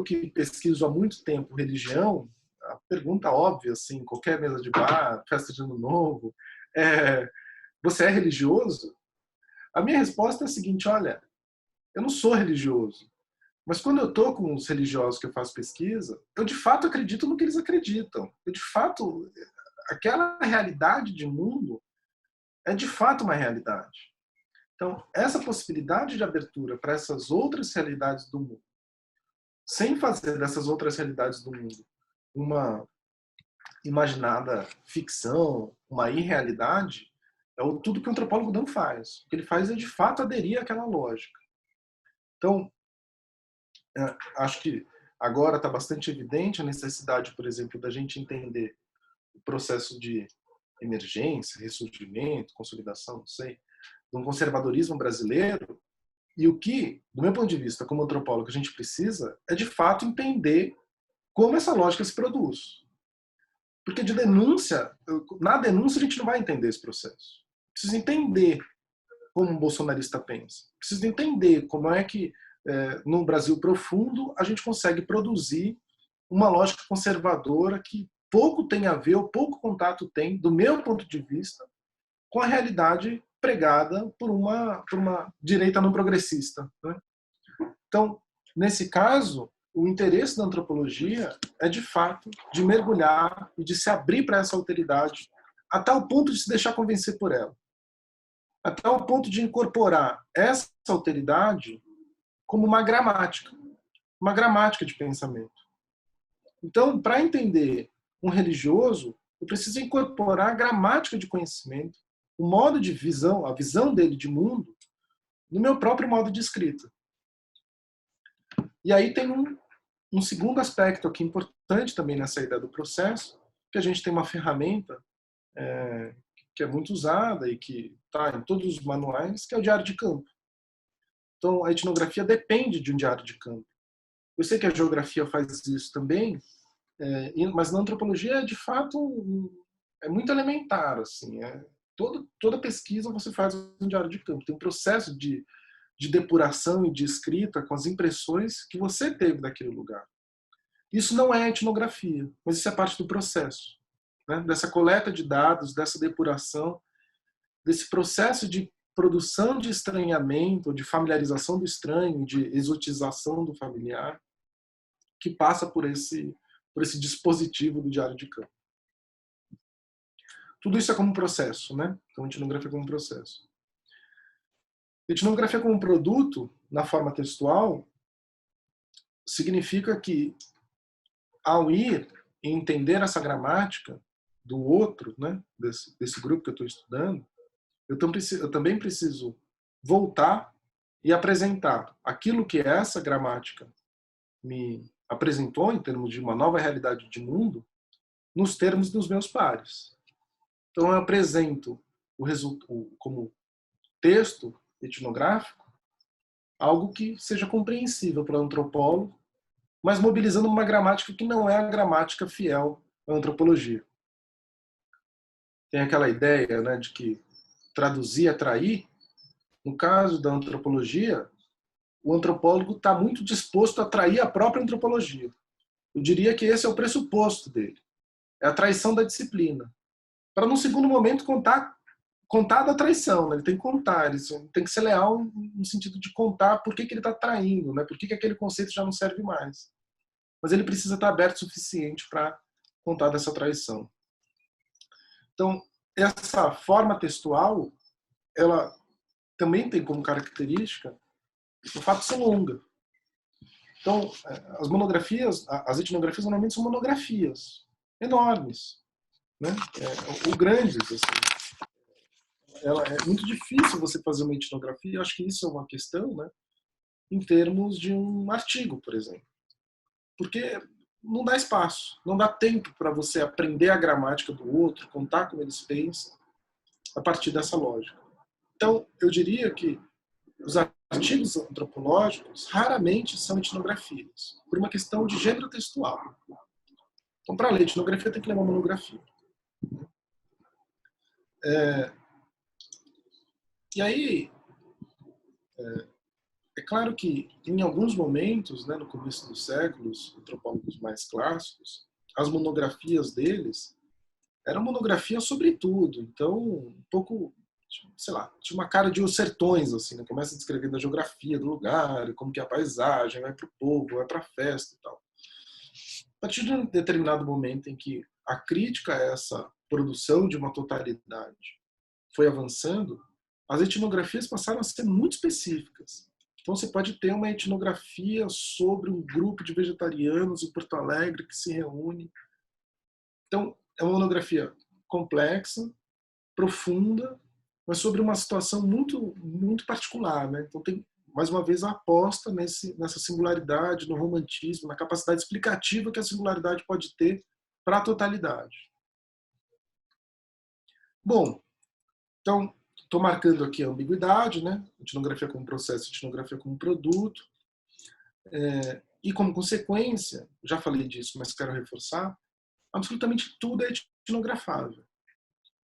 que pesquiso há muito tempo religião, a pergunta óbvia, assim, qualquer mesa de bar, festa de ano novo, você é religioso? A minha resposta é a seguinte, olha, eu não sou religioso, mas quando eu estou com os religiosos que eu faço pesquisa, eu de fato acredito no que eles acreditam. Eu de fato, aquela realidade de mundo é de fato uma realidade. Então, essa possibilidade de abertura para essas outras realidades do mundo, sem fazer dessas outras realidades do mundo uma imaginada ficção, uma irrealidade, tudo que o antropólogo não faz. O que ele faz é, de fato, aderir àquela lógica. Então, acho que agora está bastante evidente a necessidade, por exemplo, da gente entender o processo de emergência, ressurgimento, consolidação, não sei, de um conservadorismo brasileiro. E o que, do meu ponto de vista, como antropólogo, a gente precisa é, de fato, entender como essa lógica se produz. Porque de denúncia, na denúncia a gente não vai entender esse processo. Precisa entender como um bolsonarista pensa. Precisa entender como é que, num Brasil profundo, a gente consegue produzir uma lógica conservadora que pouco tem a ver, ou pouco contato tem, do meu ponto de vista, com a realidade pregada por uma direita não progressista. Né? Então, nesse caso, o interesse da antropologia é, de fato, de mergulhar e de se abrir para essa alteridade, até o ponto de se deixar convencer por ela. Até o ponto de incorporar essa alteridade como uma gramática de pensamento. Então, para entender um religioso, eu preciso incorporar a gramática de conhecimento, o modo de visão, a visão dele de mundo, no meu próprio modo de escrita. E aí tem um segundo aspecto aqui importante também nessa ideia do processo, que a gente tem uma ferramenta que é muito usada e que está em todos os manuais, que é o diário de campo. Então, a etnografia depende de um diário de campo. Eu sei que a geografia faz isso também, mas na antropologia, de fato, é muito elementar. Assim, toda pesquisa você faz um diário de campo. Tem um processo de depuração e de escrita com as impressões que você teve daquele lugar. Isso não é etnografia, mas isso é parte do processo. Né? Dessa coleta de dados, dessa depuração, desse processo de produção de estranhamento, de familiarização do estranho, de exotização do familiar, que passa por esse dispositivo do diário de campo. Tudo isso é como um processo, né? Então, a etnografia é como um processo. A etnografia como um produto, na forma textual, significa que, ao ir e entender essa gramática do outro, né, desse grupo que eu estou estudando, eu também preciso voltar e apresentar aquilo que essa gramática me apresentou em termos de uma nova realidade de mundo, nos termos dos meus pares. Então, eu apresento como texto etnográfico algo que seja compreensível para o antropólogo, mas mobilizando uma gramática que não é a gramática fiel à antropologia. Tem aquela ideia, né, de que traduzir é trair. No caso da antropologia, o antropólogo está muito disposto a trair a própria antropologia. Eu diria que esse é o pressuposto dele. É a traição da disciplina. Para, num segundo momento, contar contar da traição, né? Ele tem que contar, ele tem que ser leal no sentido de contar por que ele está traindo, né? Por que aquele conceito já não serve mais. Mas ele precisa estar aberto o suficiente para contar dessa traição. Então, essa forma textual, ela também tem como característica o fato de ser longa. Então, as monografias, as etnografias normalmente são monografias enormes, né? Ou grandes, assim. É muito difícil você fazer uma etnografia, eu acho que isso é uma questão, né? Em termos de um artigo, por exemplo. Porque não dá espaço, não dá tempo para você aprender a gramática do outro, contar como eles pensam, a partir dessa lógica. Então, eu diria que os artigos antropológicos raramente são etnografias, por uma questão de gênero textual. Então, para ler etnografia, tem que ler uma monografia. E aí, é claro que, em alguns momentos, né, no começo dos séculos, antropólogos mais clássicos, as monografias deles eram monografias sobre tudo. Então, um pouco, sei lá, tinha uma cara de Os Sertões, assim, né? Começa descrevendo a geografia do lugar, como que é a paisagem, vai para o povo, vai para a festa e tal. A partir de um determinado momento em que a crítica a essa produção de uma totalidade foi avançando, as etnografias passaram a ser muito específicas. Então você pode ter uma etnografia sobre um grupo de vegetarianos em Porto Alegre que se reúne. Então é uma monografia complexa, profunda, mas sobre uma situação muito, muito particular, né? Então tem, mais uma vez, a aposta nessa singularidade, no romantismo, na capacidade explicativa que a singularidade pode ter para a totalidade. Bom, então, estou marcando aqui a ambiguidade, né? Etnografia como processo, etnografia como produto. E como consequência, já falei disso, mas quero reforçar, absolutamente tudo é etnografável.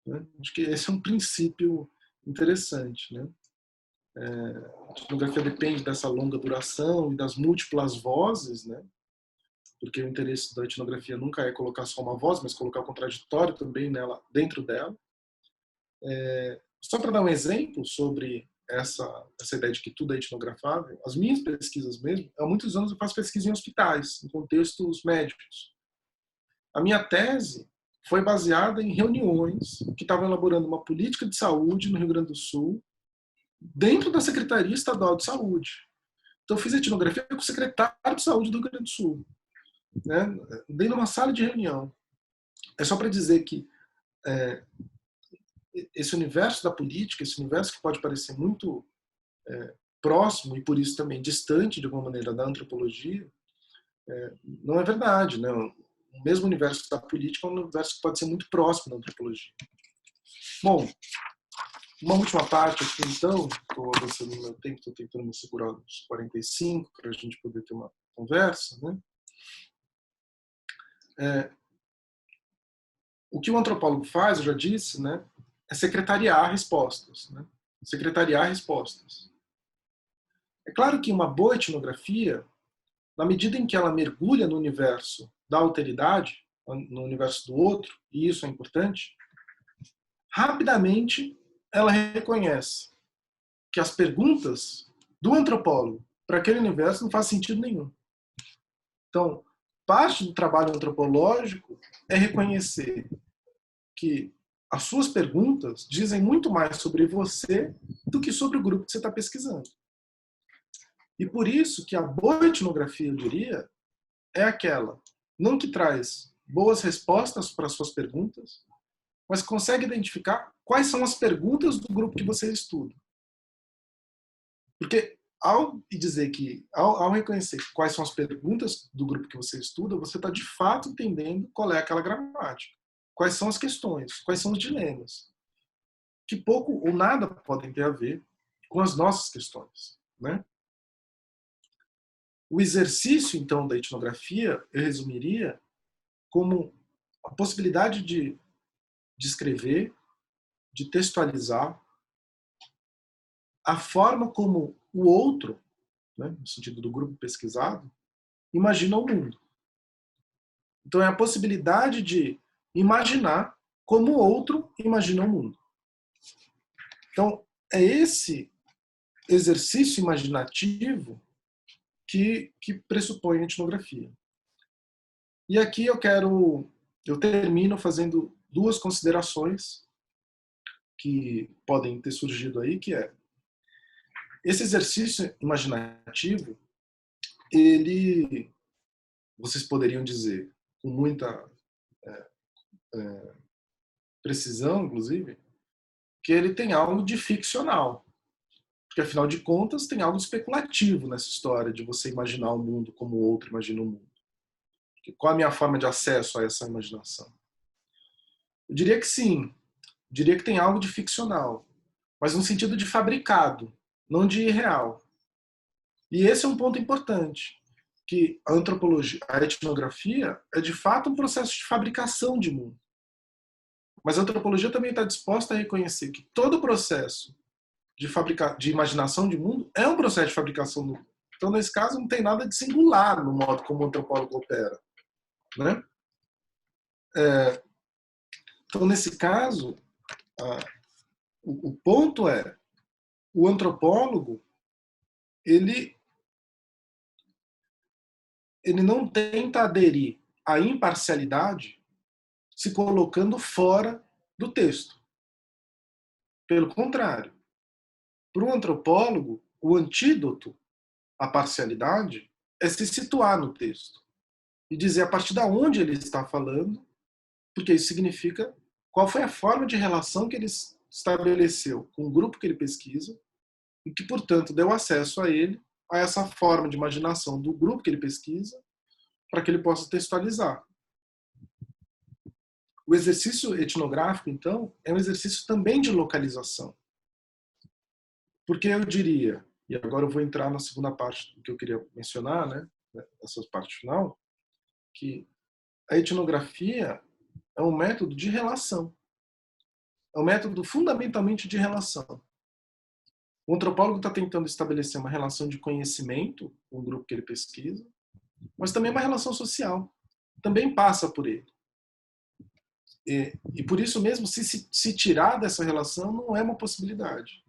Né? Acho que esse é um princípio interessante, né? A etnografia depende dessa longa duração e das múltiplas vozes, né? Porque o interesse da etnografia nunca é colocar só uma voz, mas colocar o contraditório também nela, dentro dela. Só para dar um exemplo sobre essa ideia de que tudo é etnografável, as minhas pesquisas mesmo, há muitos anos eu faço pesquisa em hospitais, em contextos médicos. A minha tese foi baseada em reuniões que estavam elaborando uma política de saúde no Rio Grande do Sul, dentro da Secretaria Estadual de Saúde. Então eu fiz etnografia com o secretário de Saúde do Rio Grande do Sul, né? Dentro de uma sala de reunião. É só para dizer que esse universo da política, esse universo que pode parecer muito próximo e por isso também distante de alguma maneira da antropologia, não é verdade, né? O mesmo universo da política é um universo que pode ser muito próximo da antropologia. Bom, uma última parte aqui então, estou avançando no meu tempo, estou tentando me segurar uns 45 para a gente poder ter uma conversa, né? O que o antropólogo faz, eu já disse, né, é secretariar respostas, né? Secretariar respostas. É claro que uma boa etnografia, na medida em que ela mergulha no universo da alteridade, no universo do outro, e isso é importante, rapidamente ela reconhece que as perguntas do antropólogo para aquele universo não faz sentido nenhum. Então, parte do trabalho antropológico é reconhecer que as suas perguntas dizem muito mais sobre você do que sobre o grupo que você está pesquisando. E por isso que a boa etnografia, eu diria, é aquela, não que traz boas respostas para as suas perguntas, mas consegue identificar quais são as perguntas do grupo que você estuda. Porque ao dizer que, ao reconhecer quais são as perguntas do grupo que você estuda, você está de fato entendendo qual é aquela gramática. Quais são as questões, quais são os dilemas, que pouco ou nada podem ter a ver com as nossas questões, né? O exercício, então, da etnografia, eu resumiria como a possibilidade de escrever, de textualizar a forma como o outro, né, no sentido do grupo pesquisado, imagina o mundo. Então é a possibilidade de imaginar como o outro imagina o mundo. Então, é esse exercício imaginativo que pressupõe a etnografia. E aqui eu termino fazendo duas considerações que podem ter surgido aí, que é esse exercício imaginativo, ele, vocês poderiam dizer com muita precisão, inclusive, que ele tem algo de ficcional. Porque, afinal de contas, tem algo especulativo nessa história de você imaginar o mundo como o outro imagina o mundo. Qual a minha forma de acesso a essa imaginação? Eu diria que sim. Eu diria que tem algo de ficcional. Mas no sentido de fabricado, não de irreal. E esse é um ponto importante. Que a antropologia, a etnografia, é de fato um processo de fabricação de mundo. Mas a antropologia também está disposta a reconhecer que todo processo de imaginação de mundo é um processo de fabricação do mundo. Então, nesse caso, não tem nada de singular no modo como o antropólogo opera. Né? Então, nesse caso, o ponto é, o antropólogo, ele não tenta aderir à imparcialidade se colocando fora do texto. Pelo contrário, para o antropólogo, o antídoto à parcialidade é se situar no texto e dizer a partir de onde ele está falando, porque isso significa qual foi a forma de relação que ele estabeleceu com o grupo que ele pesquisa e que, portanto, deu acesso a ele, a essa forma de imaginação do grupo que ele pesquisa, para que ele possa textualizar. O exercício etnográfico, então, é um exercício também de localização. Porque eu diria, e agora eu vou entrar na segunda parte do que eu queria mencionar, né, essa parte final, que a etnografia é um método de relação. É um método fundamentalmente de relação. O antropólogo está tentando estabelecer uma relação de conhecimento com o grupo que ele pesquisa, mas também uma relação social. Também passa por ele. E por isso mesmo, se tirar dessa relação, não é uma possibilidade.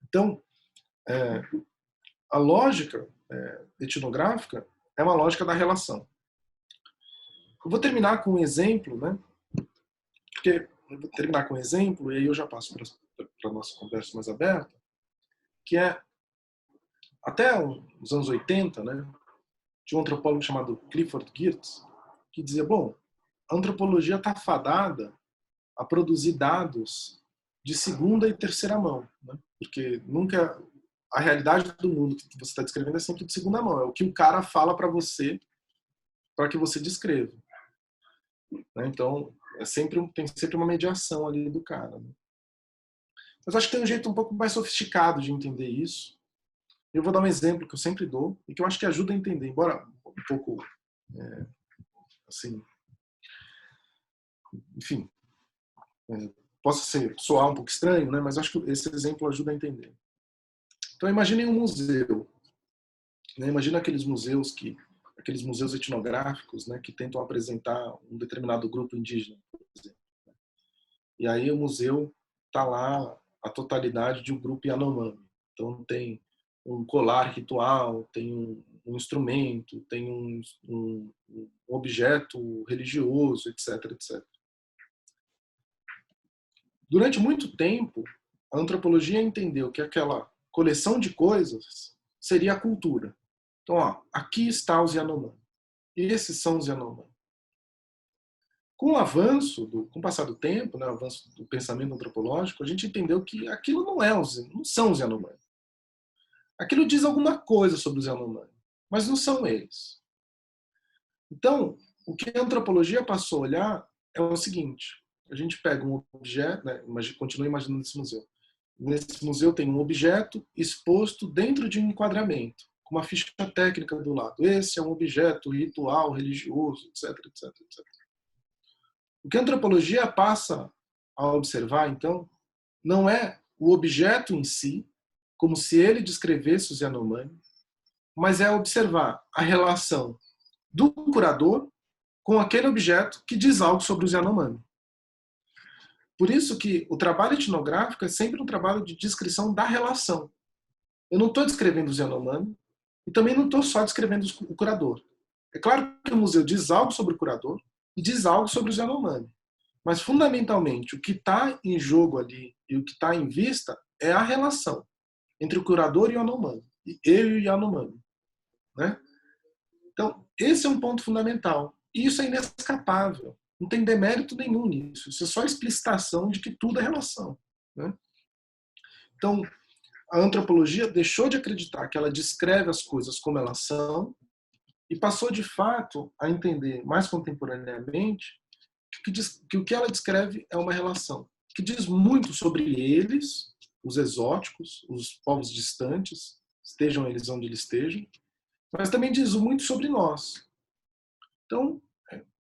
Então, a lógica etnográfica é uma lógica da relação. Eu vou terminar com um exemplo, né? Porque eu vou terminar com um exemplo, e aí eu já passo para a nossa conversa mais aberta, que é, até os anos 80, né, de um antropólogo chamado Clifford Geertz, que dizia, bom, a antropologia está fadada a produzir dados de segunda e terceira mão, né? Porque nunca a realidade do mundo que você está descrevendo é sempre de segunda mão, é o que o cara fala para você, para que você descreva. Né? Então, tem sempre uma mediação ali do cara. Né? Mas acho que tem um jeito um pouco mais sofisticado de entender isso. Eu vou dar um exemplo que eu sempre dou e que eu acho que ajuda a entender, embora um pouco, assim, enfim, possa soar um pouco estranho, né? Mas acho que esse exemplo ajuda a entender. Então, imaginem um museu. Né? Imagina aqueles museus etnográficos, né, que tentam apresentar um determinado grupo indígena, por exemplo. E aí o museu está lá a totalidade de um grupo Yanomami. Então tem um colar ritual, tem um instrumento, tem um objeto religioso, etc, etc. Durante muito tempo, a antropologia entendeu que aquela coleção de coisas seria a cultura. Então, ó, aqui está os Yanomami. E esses são os Yanomami. Com o passar do tempo, né, o avanço do pensamento antropológico, a gente entendeu que aquilo não são os Yanomami. Aquilo diz alguma coisa sobre os Yanomami, mas não são eles. Então, o que a antropologia passou a olhar é o seguinte: a gente pega um objeto, né, continua imaginando esse museu. Nesse museu tem um objeto exposto dentro de um enquadramento, com uma ficha técnica do lado. Esse é um objeto ritual, religioso, etc, etc, etc. O que a antropologia passa a observar, então, não é o objeto em si, como se ele descrevesse os Yanomami, mas é observar a relação do curador com aquele objeto que diz algo sobre os Yanomami. Por isso que o trabalho etnográfico é sempre um trabalho de descrição da relação. Eu não estou descrevendo o Yanomami e também não estou só descrevendo o curador. É claro que o museu diz algo sobre o curador e diz algo sobre o Yanomami. Mas, fundamentalmente, o que está em jogo ali e o que está em vista é a relação entre o curador e o Yanomami. E eu e o Yanomami. Né? Então, esse é um ponto fundamental. E isso é inescapável. Não tem demérito nenhum nisso. Isso é só explicitação de que tudo é relação. Né? Então, a antropologia deixou de acreditar que ela descreve as coisas como elas são e passou, de fato, a entender mais contemporaneamente que o que ela descreve é uma relação que diz muito sobre eles, os exóticos, os povos distantes, estejam eles onde eles estejam, mas também diz muito sobre nós. Então,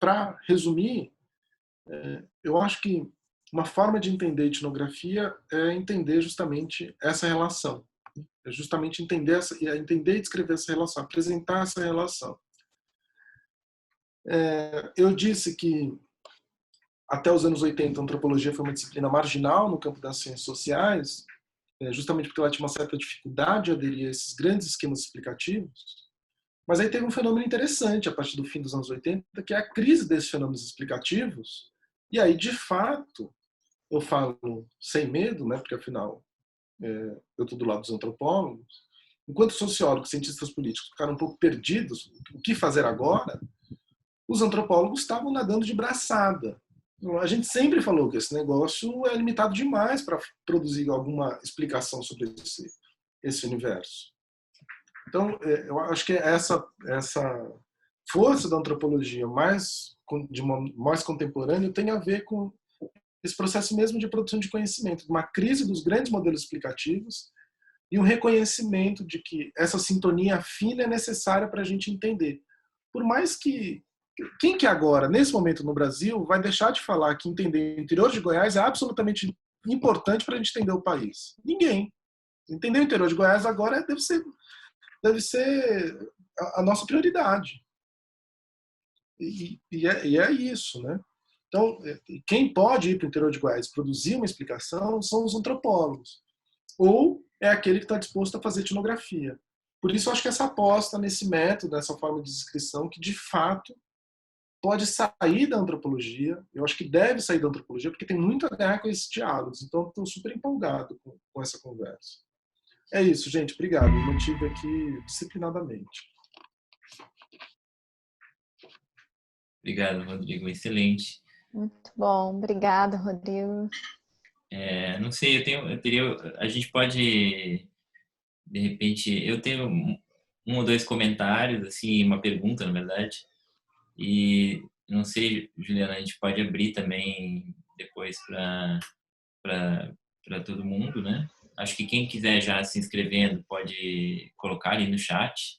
para resumir, eu acho que uma forma de entender etnografia é entender justamente essa relação. É justamente entender e descrever essa relação, apresentar essa relação. Eu disse que até os anos 80 a antropologia foi uma disciplina marginal no campo das ciências sociais, justamente porque ela tinha uma certa dificuldade de aderir a esses grandes esquemas explicativos. Mas aí teve um fenômeno interessante a partir do fim dos anos 80, que é a crise desses fenômenos explicativos. E aí, de fato, eu falo sem medo, né, porque afinal eu estou do lado dos antropólogos, enquanto sociólogos, cientistas políticos ficaram um pouco perdidos, o que fazer agora, os antropólogos estavam nadando de braçada. A gente sempre falou que esse negócio é limitado demais para produzir alguma explicação sobre esse universo. Então, eu acho que essa força da antropologia mais contemporânea tem a ver com esse processo mesmo de produção de conhecimento, uma crise dos grandes modelos explicativos e um reconhecimento de que essa sintonia fina é necessária para a gente entender. Por mais que quem que agora, nesse momento no Brasil, vai deixar de falar que entender o interior de Goiás é absolutamente importante para a gente entender o país? Ninguém. Entender o interior de Goiás agora deve ser a nossa prioridade. E é isso, né? Então, quem pode ir para o interior de Goiás produzir uma explicação são os antropólogos. Ou é aquele que está disposto a fazer etnografia. Por isso, eu acho que essa aposta nesse método, nessa forma de descrição, que de fato pode sair da antropologia, eu acho que deve sair da antropologia, porque tem muito a ganhar com esses diálogos. Então, estou super empolgado com essa conversa. É isso, gente. Obrigado. Eu mantive aqui disciplinadamente. Obrigado, Rodrigo. Excelente. Muito bom. Obrigada, Rodrigo. Não sei, a gente pode, de repente, eu tenho um ou dois comentários, assim, uma pergunta, na verdade, e não sei, Juliana, a gente pode abrir também depois para todo mundo, né? Acho que quem quiser já se inscrevendo pode colocar ali no chat.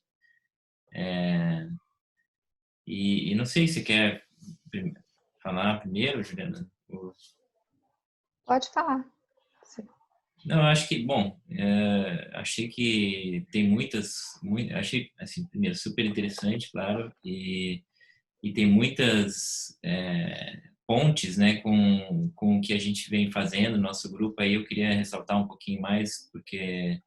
E não sei se quer falar primeiro, Juliana. Pode falar. Sim. Não, eu acho que, bom, achei que tem achei, assim, primeiro, super interessante, claro, e tem muitas pontes, né, com o que a gente vem fazendo no nosso grupo. Aí eu queria ressaltar um pouquinho mais, porque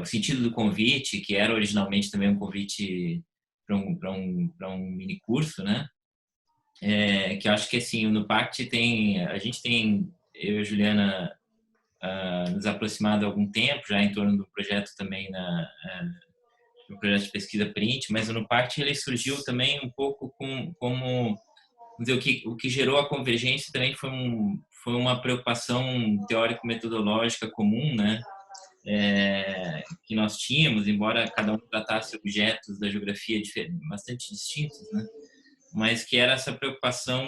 o sentido do convite, que era originalmente também um convite para um mini curso, né, que eu acho que, assim, no PACT a gente tem, eu e a Juliana, nos aproximado há algum tempo, já em torno do projeto também no projeto de pesquisa Print, mas no PACT ele surgiu também um pouco como dizer, o que gerou a convergência também foi uma preocupação teórico-metodológica comum, né? Que nós tínhamos, embora cada um tratasse objetos da geografia bastante distintos, né? Mas que era essa preocupação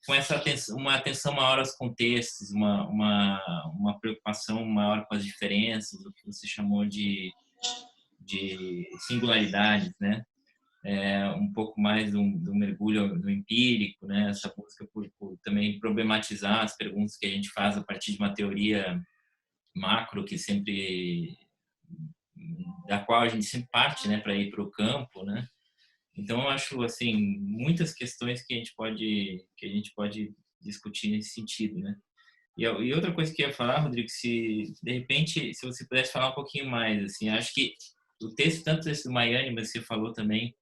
com essa atenção, uma atenção maior aos contextos, uma preocupação maior com as diferenças, o que você chamou de singularidades, né? Um pouco mais do mergulho no empírico, né? Essa busca por também problematizar as perguntas que a gente faz a partir de uma teoria macro que sempre da qual a gente sempre parte, né, para ir para o campo, né? Então eu acho assim muitas questões que a gente pode discutir nesse sentido, né? E outra coisa que eu ia falar, Rodrigo, se de repente, se você pudesse falar um pouquinho mais, assim, acho que o texto, tanto esse do Maiane, mas você falou também,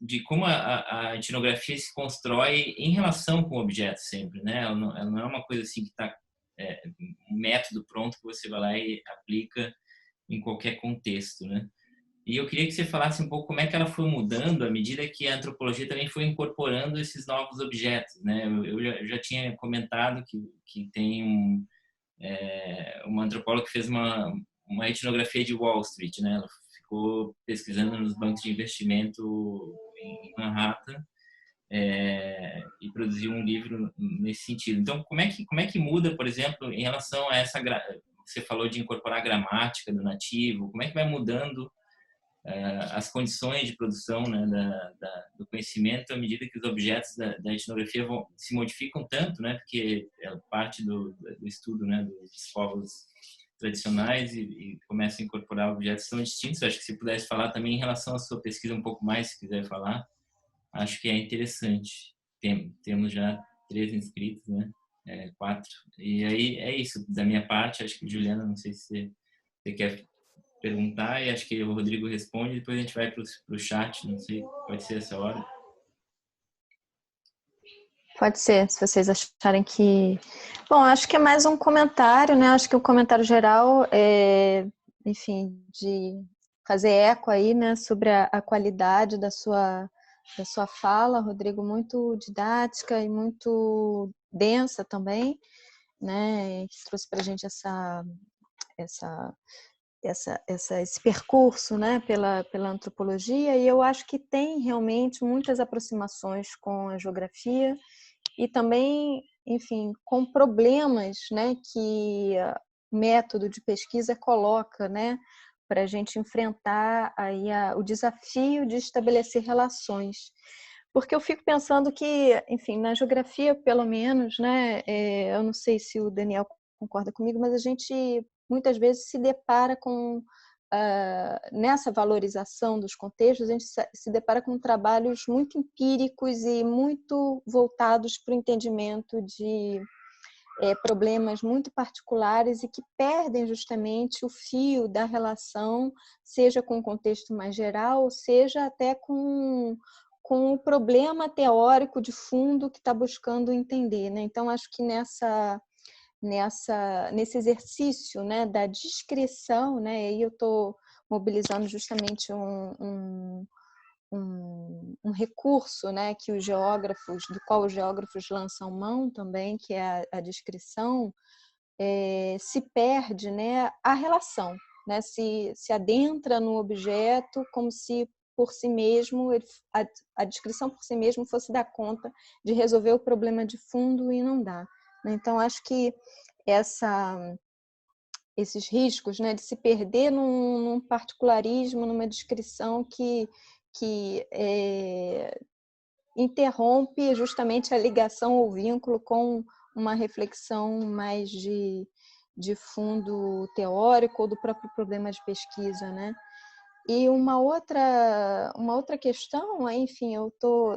de como a etnografia se constrói em relação com o objeto sempre, né? Ela não é uma coisa assim que está um método pronto que você vai lá e aplica em qualquer contexto, né? E eu queria que você falasse um pouco como é que ela foi mudando à medida que a antropologia também foi incorporando esses novos objetos, né? Eu já tinha comentado que tem uma antropóloga que fez uma etnografia de Wall Street, né? Ela ficou pesquisando nos bancos de investimento em Manhattan, e produziu um livro nesse sentido. Então, como é que muda, por exemplo, em relação a você falou de incorporar a gramática do nativo, como é que vai mudando as condições de produção, né, do conhecimento à medida que os objetos da etnografia se modificam tanto, né, porque é parte do estudo, né, dos povos tradicionais e começa a incorporar objetos tão distintos. Acho que se pudesse falar também em relação à sua pesquisa um pouco mais, se quiser falar, acho que é interessante. Temos já 3 inscritos, né, 4. E aí é isso da minha parte. Acho que Juliana, não sei se você quer perguntar e acho que o Rodrigo responde, depois a gente vai para o chat, não sei, pode ser essa hora. Pode ser, se vocês acharem que... Bom, acho que é mais um comentário, né? Acho que o comentário geral é, enfim, de fazer eco aí, né, sobre a qualidade da sua fala, Rodrigo, muito didática e muito densa também, né? Que trouxe para a gente essa esse percurso, né, pela antropologia, e eu acho que tem realmente muitas aproximações com a geografia e também, enfim, com problemas, né, que o método de pesquisa coloca, né, para a gente enfrentar aí o desafio de estabelecer relações. Porque eu fico pensando que, enfim, na geografia, pelo menos, né, eu não sei se o Daniel concorda comigo, mas a gente muitas vezes se depara com, nessa valorização dos contextos, a gente se depara com trabalhos muito empíricos e muito voltados para o entendimento de problemas muito particulares e que perdem justamente o fio da relação, seja com o contexto mais geral, seja até com o problema teórico de fundo que está buscando entender, né? Então, acho que nesse exercício, né, da descrição, né, aí eu estou mobilizando justamente um recurso, né, que os geógrafos, do qual os geógrafos lançam mão também, que é a descrição, se perde, né, a relação, né, se adentra no objeto como se por si mesmo, a descrição por si mesmo fosse dar conta de resolver o problema de fundo e não dá. Então, acho que esses riscos, né, de se perder num particularismo, numa descrição que interrompe justamente a ligação ou vínculo com uma reflexão mais de fundo teórico ou do próprio problema de pesquisa, né? E uma outra questão, enfim,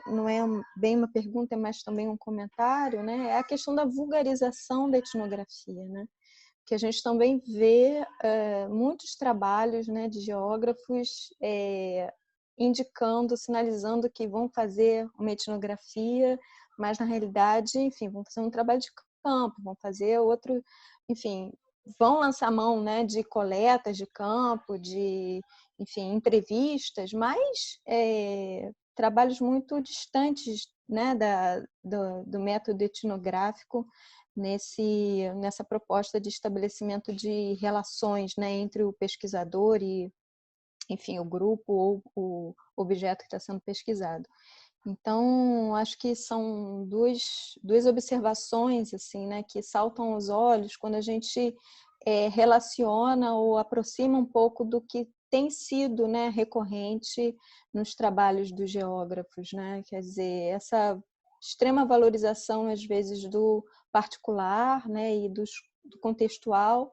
não é bem uma pergunta, é mais também um comentário, né? É a questão da vulgarização da etnografia, né? Que a gente também vê muitos trabalhos, né, de geógrafos indicando, sinalizando que vão fazer uma etnografia, mas na realidade, enfim, vão fazer um trabalho de campo, vão fazer outro, enfim, vão lançar mão, né, de coletas de campo, de, enfim, entrevistas, mas trabalhos muito distantes, né, do método etnográfico nessa proposta de estabelecimento de relações, né, entre o pesquisador e, enfim, o grupo ou o objeto que está sendo pesquisado. Então, acho que são duas observações assim, né, que saltam aos olhos quando a gente relaciona ou aproxima um pouco do que tem sido, né, recorrente nos trabalhos dos geógrafos, né? Quer dizer, essa extrema valorização às vezes do particular, né, e do contextual,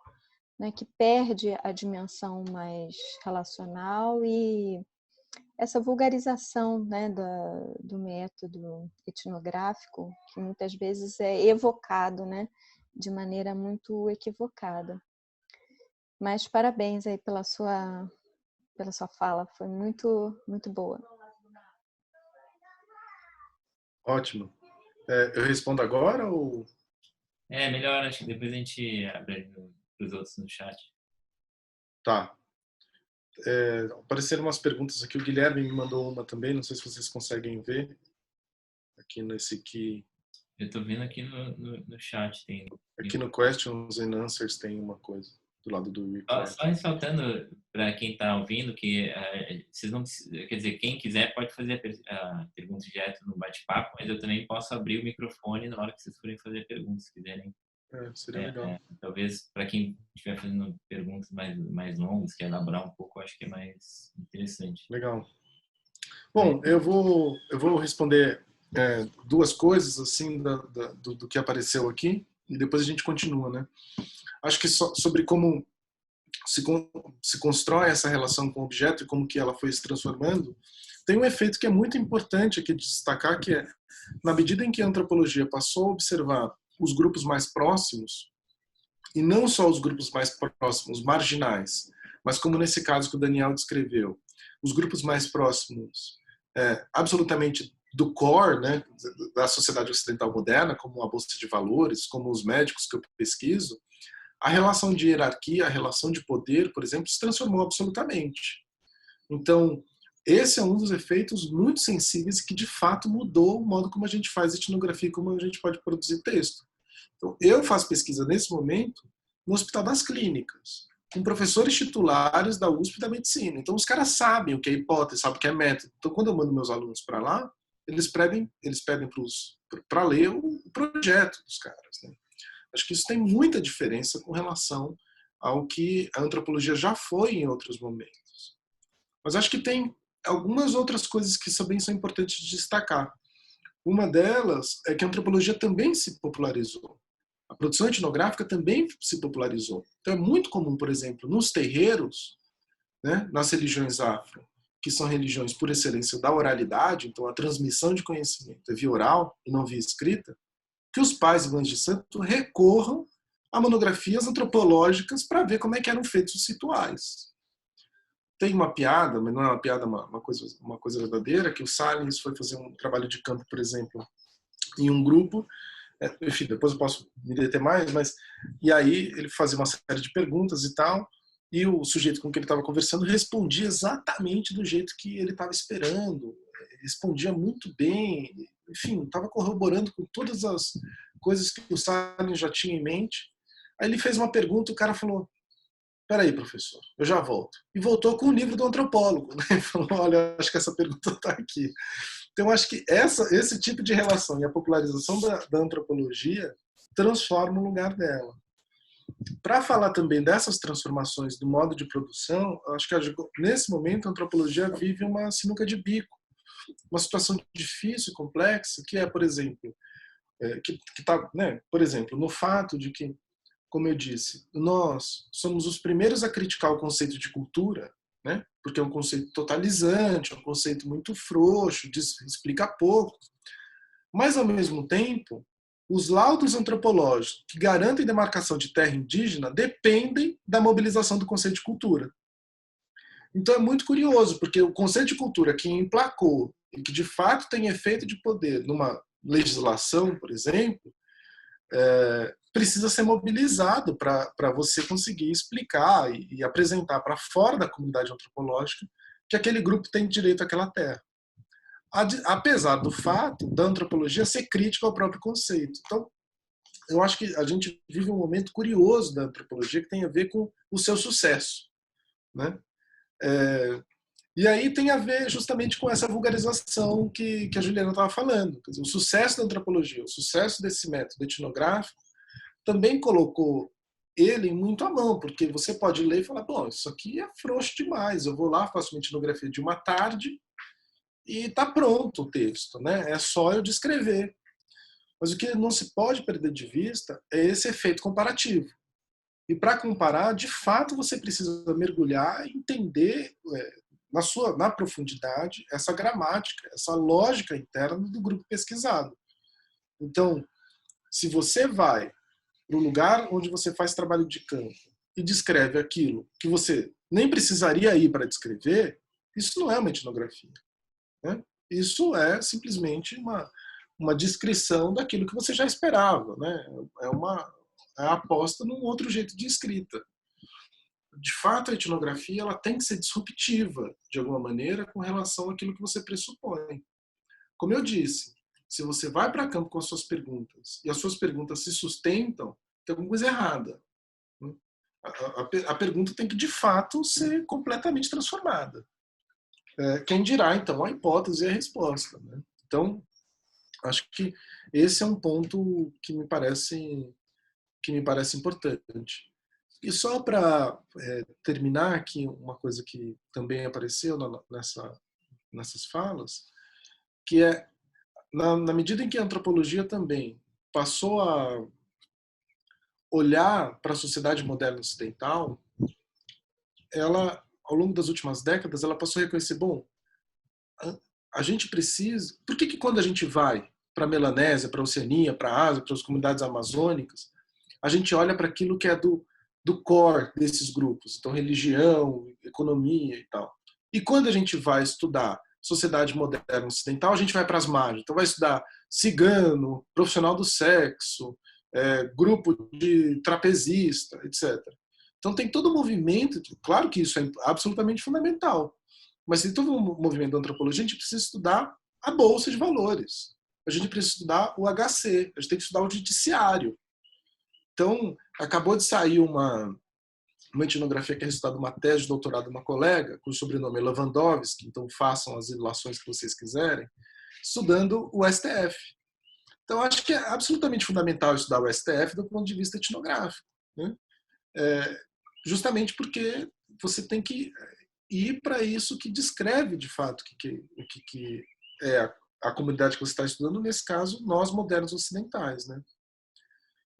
né, que perde a dimensão mais relacional e essa vulgarização, né, do método etnográfico, que muitas vezes é evocado, né, de maneira muito equivocada. Mas parabéns aí pela sua fala, foi muito, muito boa. Ótimo. Eu respondo agora ou... Melhor, acho que depois a gente abre para os outros no chat. Tá. Apareceram umas perguntas aqui, o Guilherme me mandou uma também, não sei se vocês conseguem ver. Aqui nesse aqui. Eu estou vendo aqui no chat. Aqui no Questions and Answers tem uma coisa do lado do report. Só ressaltando para quem está ouvindo que vocês não, quer dizer, quem quiser pode fazer a pergunta direto no bate-papo, mas eu também posso abrir o microfone na hora que vocês forem fazer perguntas, se quiserem. Seria legal. Talvez para quem estiver fazendo perguntas mais longas, quer elaborar um pouco, eu acho que é mais interessante. Legal. Bom, eu vou responder duas coisas assim do que apareceu aqui e depois a gente continua, né? Acho que sobre como se constrói essa relação com o objeto e como que ela foi se transformando, tem um efeito que é muito importante aqui de destacar, que é, na medida em que a antropologia passou a observar os grupos mais próximos, e não só os grupos mais próximos, marginais, mas como nesse caso que o Daniel descreveu, os grupos mais próximos, absolutamente do core, né, da sociedade ocidental moderna, como a bolsa de valores, como os médicos que eu pesquiso, a relação de hierarquia, a relação de poder, por exemplo, se transformou absolutamente. Então, esse é um dos efeitos muito sensíveis que, de fato, mudou o modo como a gente faz etnografia e como a gente pode produzir texto. Então, eu faço pesquisa, nesse momento, no Hospital das Clínicas, com professores titulares da USP e da Medicina. Então, os caras sabem o que é hipótese, sabem o que é método. Então, quando eu mando meus alunos para lá, eles pedem para ler o projeto dos caras, né? Acho que isso tem muita diferença com relação ao que a antropologia já foi em outros momentos. Mas acho que tem algumas outras coisas que também são importantes de destacar. Uma delas é que a antropologia também se popularizou. A produção etnográfica também se popularizou. Então é muito comum, por exemplo, nos terreiros, né, nas religiões afro, que são religiões por excelência da oralidade, então a transmissão de conhecimento é via oral e não via escrita, que os pais e mães de santo recorram a monografias antropológicas para ver como é que eram feitos os rituais. Tem uma piada, mas não é uma piada, uma coisa verdadeira, que o Salles foi fazer um trabalho de campo, por exemplo, em um grupo, enfim, depois eu posso me deter mais, mas e aí ele fazia uma série de perguntas e tal, e o sujeito com quem ele estava conversando respondia exatamente do jeito que ele estava esperando, respondia muito bem, enfim, estava corroborando com todas as coisas que o Salles já tinha em mente. Aí ele fez uma pergunta, o cara falou: "Peraí, professor, eu já volto." E voltou com o livro do antropólogo, né? Falou: "Olha, acho que essa pergunta está aqui." Então, acho que esse tipo de relação e a popularização da antropologia transforma o lugar dela. Para falar também dessas transformações do modo de produção, acho que nesse momento a antropologia vive uma sinuca de bico, uma situação difícil, complexa, que é, por exemplo, que está, né, por exemplo, no fato de que, como eu disse, nós somos os primeiros a criticar o conceito de cultura, né, porque é um conceito totalizante, é um conceito muito frouxo, explica pouco, mas, ao mesmo tempo, os laudos antropológicos que garantem demarcação de terra indígena dependem da mobilização do conceito de cultura. Então é muito curioso, porque o conceito de cultura que emplacou e que de fato tem efeito de poder numa legislação, por exemplo, precisa ser mobilizado para você conseguir explicar e apresentar para fora da comunidade antropológica que aquele grupo tem direito àquela terra. Apesar do fato da antropologia ser crítica ao próprio conceito. Então, eu acho que a gente vive um momento curioso da antropologia que tem a ver com o seu sucesso, né? E aí tem a ver justamente com essa vulgarização que a Juliana estava falando. Quer dizer, o sucesso da antropologia, o sucesso desse método etnográfico, também colocou ele muito à mão, porque você pode ler e falar: bom, isso aqui é frouxo demais, eu vou lá, faço uma etnografia de uma tarde e está pronto o texto, né? É só eu descrever. Mas o que não se pode perder de vista é esse efeito comparativo. E para comparar, de fato, você precisa mergulhar e entender na profundidade, essa gramática, essa lógica interna do grupo pesquisado. Então, se você vai para o lugar onde você faz trabalho de campo e descreve aquilo que você nem precisaria ir para descrever, isso não é uma etnografia, né? Isso é simplesmente uma descrição daquilo que você já esperava, né? É a aposta num outro jeito de escrita. De fato, a etnografia ela tem que ser disruptiva, de alguma maneira, com relação àquilo que você pressupõe. Como eu disse, se você vai para campo com as suas perguntas e as suas perguntas se sustentam, tem alguma coisa errada. A pergunta tem que, de fato, ser completamente transformada. Quem dirá, então, a hipótese e a resposta, né? Então, acho que esse é um ponto que me parece importante. E só para terminar aqui, uma coisa que também apareceu nessas falas, que é, na medida em que a antropologia também passou a olhar para a sociedade moderna ocidental, ela, ao longo das últimas décadas, ela passou a reconhecer, bom, a gente precisa... Por que quando a gente vai para a Melanésia, para a Oceania, para a Ásia, para as comunidades amazônicas, a gente olha para aquilo que é do core desses grupos, então religião, economia e tal. E quando a gente vai estudar sociedade moderna ocidental, a gente vai para as margens. Então vai estudar cigano, profissional do sexo, grupo de trapezista, etc. Então tem todo um movimento, claro que isso é absolutamente fundamental, mas tem todo um movimento da antropologia, a gente precisa estudar a bolsa de valores, a gente precisa estudar o HC, a gente tem que estudar o judiciário. Então, acabou de sair uma etnografia que é resultado de uma tese de doutorado de uma colega, cujo sobrenome é Lewandowski, então façam as ilações que vocês quiserem, estudando o STF. Então, acho que é absolutamente fundamental estudar o STF do ponto de vista etnográfico, né? Justamente porque você tem que ir para isso que descreve, de fato, o que é a comunidade que você está estudando, nesse caso, nós modernos ocidentais, né?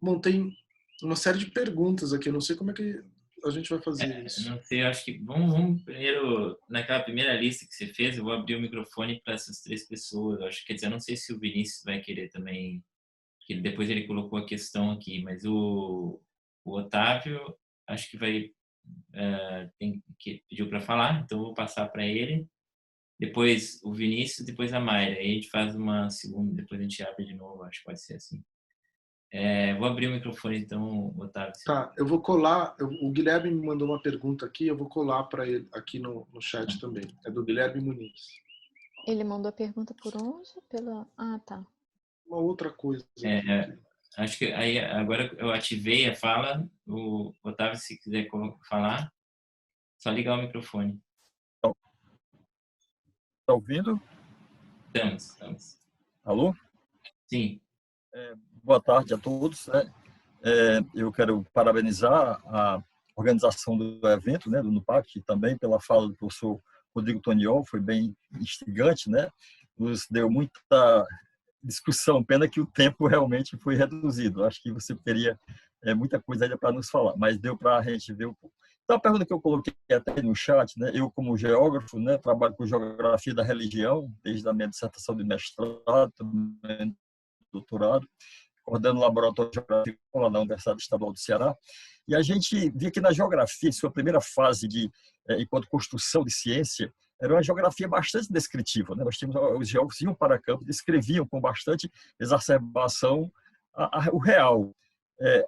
Bom, tem uma série de perguntas aqui, eu não sei como é que a gente vai fazer isso. Não sei, eu acho que vamos primeiro, naquela primeira lista que você fez, eu vou abrir o microfone para essas 3 pessoas. Eu acho, quer dizer, eu não sei se o Vinícius vai querer também, que depois ele colocou a questão aqui, mas o Otávio, acho que pediu para falar, então eu vou passar para ele. Depois o Vinícius, depois a Mayra. Aí a gente faz uma segunda, depois a gente abre de novo, acho que pode ser assim. Vou abrir o microfone, então, Otávio. Tá, eu vou colar. O Guilherme me mandou uma pergunta aqui, eu vou colar para ele aqui no chat também. É do Guilherme Muniz. Ele mandou a pergunta por onde? Ah, tá. Uma outra coisa. Acho que aí agora eu ativei a fala. O Otávio, se quiser falar, só ligar o microfone. Está ouvindo? Estamos. Alô? Sim. Boa tarde a todos, né? Eu quero parabenizar a organização do evento, né, do NUPAC, também pela fala do professor Rodrigo Toniol, foi bem instigante, né? Nos deu muita discussão, pena que o tempo realmente foi reduzido. Acho que você teria muita coisa ainda para nos falar, mas deu para a gente ver um pouco. Então, a pergunta que eu coloquei até no chat, né? Eu, como geógrafo, né, trabalho com geografia da religião, desde a minha dissertação de mestrado, também doutorado, coordenando o laboratório de geografia lá na Universidade Estadual do Ceará. E a gente via que na geografia, em sua primeira fase enquanto construção de ciência, era uma geografia bastante descritiva, né? Nós tínhamos, os geólogos iam para campo, descreviam com bastante exacerbação o real.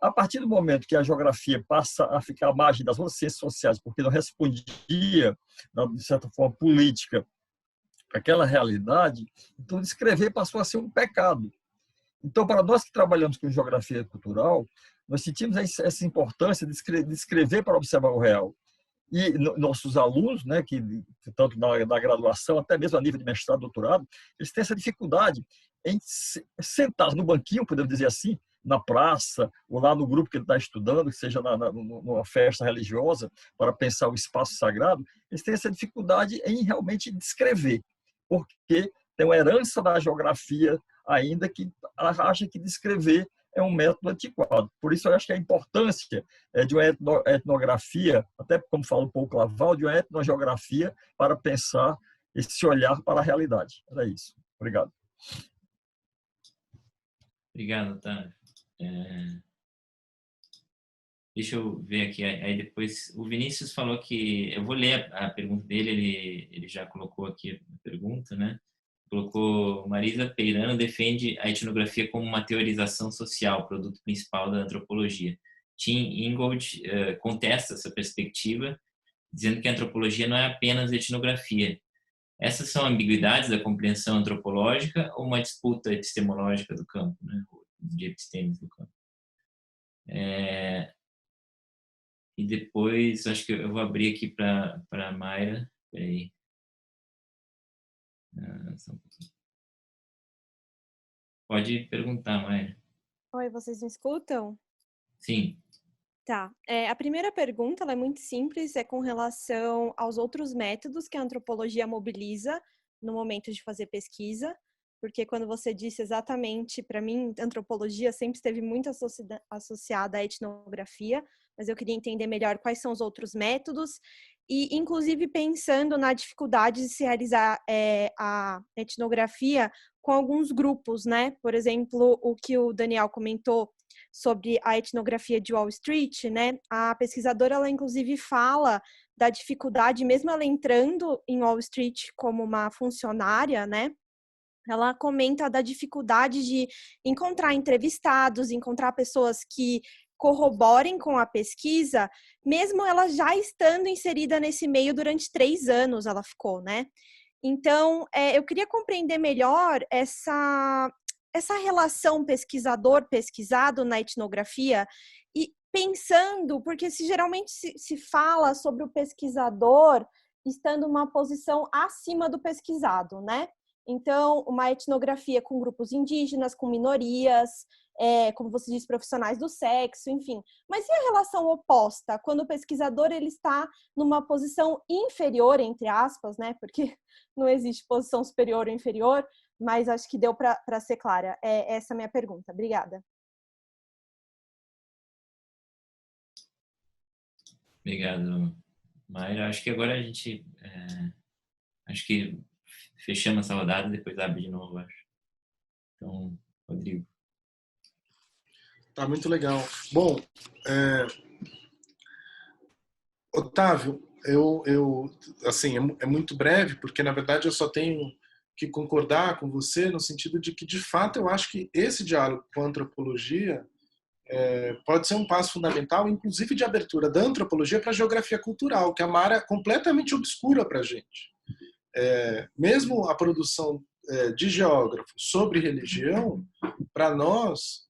A partir do momento que a geografia passa a ficar à margem das outras ciências sociais, porque não respondia, de certa forma, política, àquela realidade, então descrever passou a ser um pecado. Então, para nós que trabalhamos com geografia cultural, nós sentimos essa importância de escrever para observar o real. E nossos alunos, né, que tanto na graduação, até mesmo a nível de mestrado, doutorado, eles têm essa dificuldade em sentar no banquinho, podemos dizer assim, na praça, ou lá no grupo que ele está estudando, que seja numa festa religiosa, para pensar o espaço sagrado, eles têm essa dificuldade em realmente descrever, porque tem uma herança da geografia ainda que acha que descrever é um método antiquado. Por isso, eu acho que a importância de uma etnografia, até como fala um pouco Laval, de uma etnogeografia para pensar esse olhar para a realidade. Era isso. Obrigado. Obrigado, Otávio. Deixa eu ver aqui. Aí depois, o Vinícius falou que... Eu vou ler a pergunta dele, ele já colocou aqui a pergunta, né? Colocou: Marisa Peirano defende a etnografia como uma teorização social, produto principal da antropologia. Tim Ingold contesta essa perspectiva, dizendo que a antropologia não é apenas etnografia. Essas são ambiguidades da compreensão antropológica ou uma disputa epistemológica do campo, né? De epistemes do campo. E depois, acho que eu vou abrir aqui para a Mayra. Peraí. Pode perguntar, Mayra. Oi, vocês me escutam? Sim. Tá. A primeira pergunta ela é muito simples, é com relação aos outros métodos que a antropologia mobiliza no momento de fazer pesquisa, porque quando você disse exatamente, para mim, antropologia sempre esteve muito associada à etnografia, mas eu queria entender melhor quais são os outros métodos e, inclusive, pensando na dificuldade de se realizar a etnografia com alguns grupos, né? Por exemplo, o que o Daniel comentou sobre a etnografia de Wall Street, né? A pesquisadora, ela inclusive fala da dificuldade, mesmo ela entrando em Wall Street como uma funcionária, né? Ela comenta da dificuldade de encontrar entrevistados, encontrar pessoas que corroborem com a pesquisa, mesmo ela já estando inserida nesse meio durante 3 anos, ela ficou, né? Então, eu queria compreender melhor essa relação pesquisador-pesquisado na etnografia e pensando, porque geralmente se fala sobre o pesquisador estando numa posição acima do pesquisado, né? Então, uma etnografia com grupos indígenas, com minorias, como você diz, profissionais do sexo, enfim. Mas e a relação oposta, quando o pesquisador ele está numa posição inferior, entre aspas, né? Porque não existe posição superior ou inferior, mas acho que deu para ser clara. Essa é a minha pergunta. Obrigada. Obrigado, Mayra. Acho que agora a gente... acho que fechamos essa rodada e depois abre de novo, acho. Então, Rodrigo. Tá muito legal. Bom, Otávio, eu assim, é muito breve, porque na verdade eu só tenho que concordar com você no sentido de que, de fato, eu acho que esse diálogo com a antropologia pode ser um passo fundamental, inclusive de abertura da antropologia para a geografia cultural, que é uma área completamente obscura para a gente. Mesmo a produção de geógrafos sobre religião, para nós,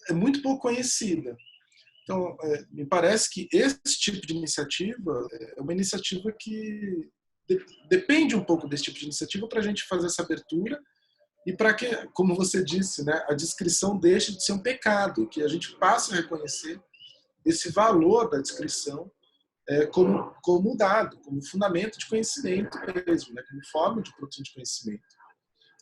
é muito pouco conhecida. Então, me parece que esse tipo de iniciativa é uma iniciativa que depende um pouco desse tipo de iniciativa para a gente fazer essa abertura e para que, como você disse, né, a descrição deixe de ser um pecado, que a gente passe a reconhecer esse valor da descrição como dado, como fundamento de conhecimento mesmo, né, como forma de produção de conhecimento.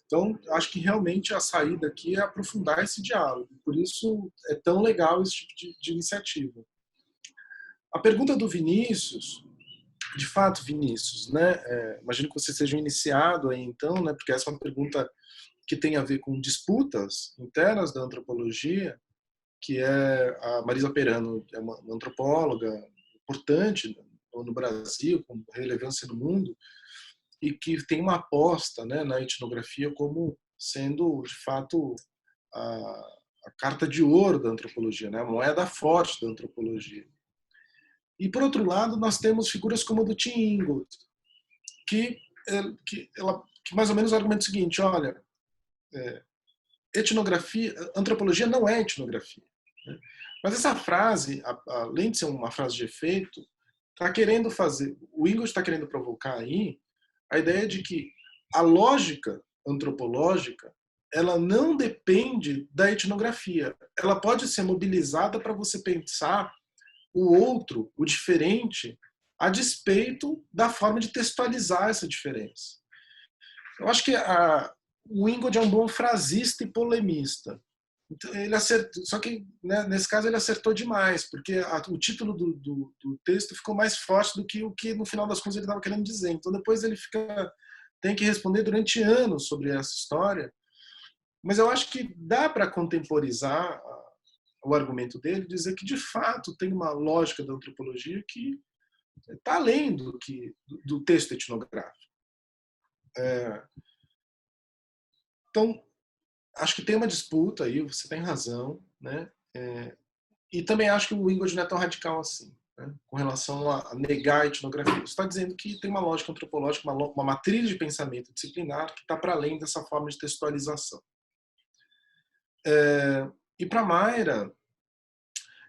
Então, acho que realmente a saída aqui é aprofundar esse diálogo. Por isso é tão legal esse tipo de iniciativa. A pergunta do Vinícius, de fato, Vinícius, né? Imagino que você seja um iniciado aí, então, né? Porque essa é uma pergunta que tem a ver com disputas internas da antropologia, que a Marisa Peirano é uma antropóloga importante no Brasil, com relevância no mundo, e que tem uma aposta, né, na etnografia como sendo, de fato, a carta de ouro da antropologia, né, a moeda forte da antropologia. E, por outro lado, nós temos figuras como a do Tim Ingold, que mais ou menos argumenta o seguinte: olha, antropologia não é etnografia. Né? Mas essa frase, além de ser uma frase de efeito, o Ingold está querendo provocar aí a ideia de que a lógica antropológica ela não depende da etnografia. Ela pode ser mobilizada para você pensar o outro, o diferente, a despeito da forma de textualizar essa diferença. Eu acho que o Ingold é um bom frasista e polemista. Então, ele acertou, só que, né, nesse caso ele acertou demais, porque o título do texto ficou mais forte do que o que no final das contas ele estava querendo dizer. Então depois ele tem que responder durante anos sobre essa história, mas eu acho que dá para contemporizar o argumento dele, dizer que de fato tem uma lógica da antropologia que está além do texto etnográfico. Então, acho que tem uma disputa aí, você tem razão, né? E também acho que o Ingold não é tão radical assim, né? Com relação a negar a etnografia. Você está dizendo que tem uma lógica antropológica, uma matriz de pensamento disciplinar que está para além dessa forma de textualização. E para Mayra,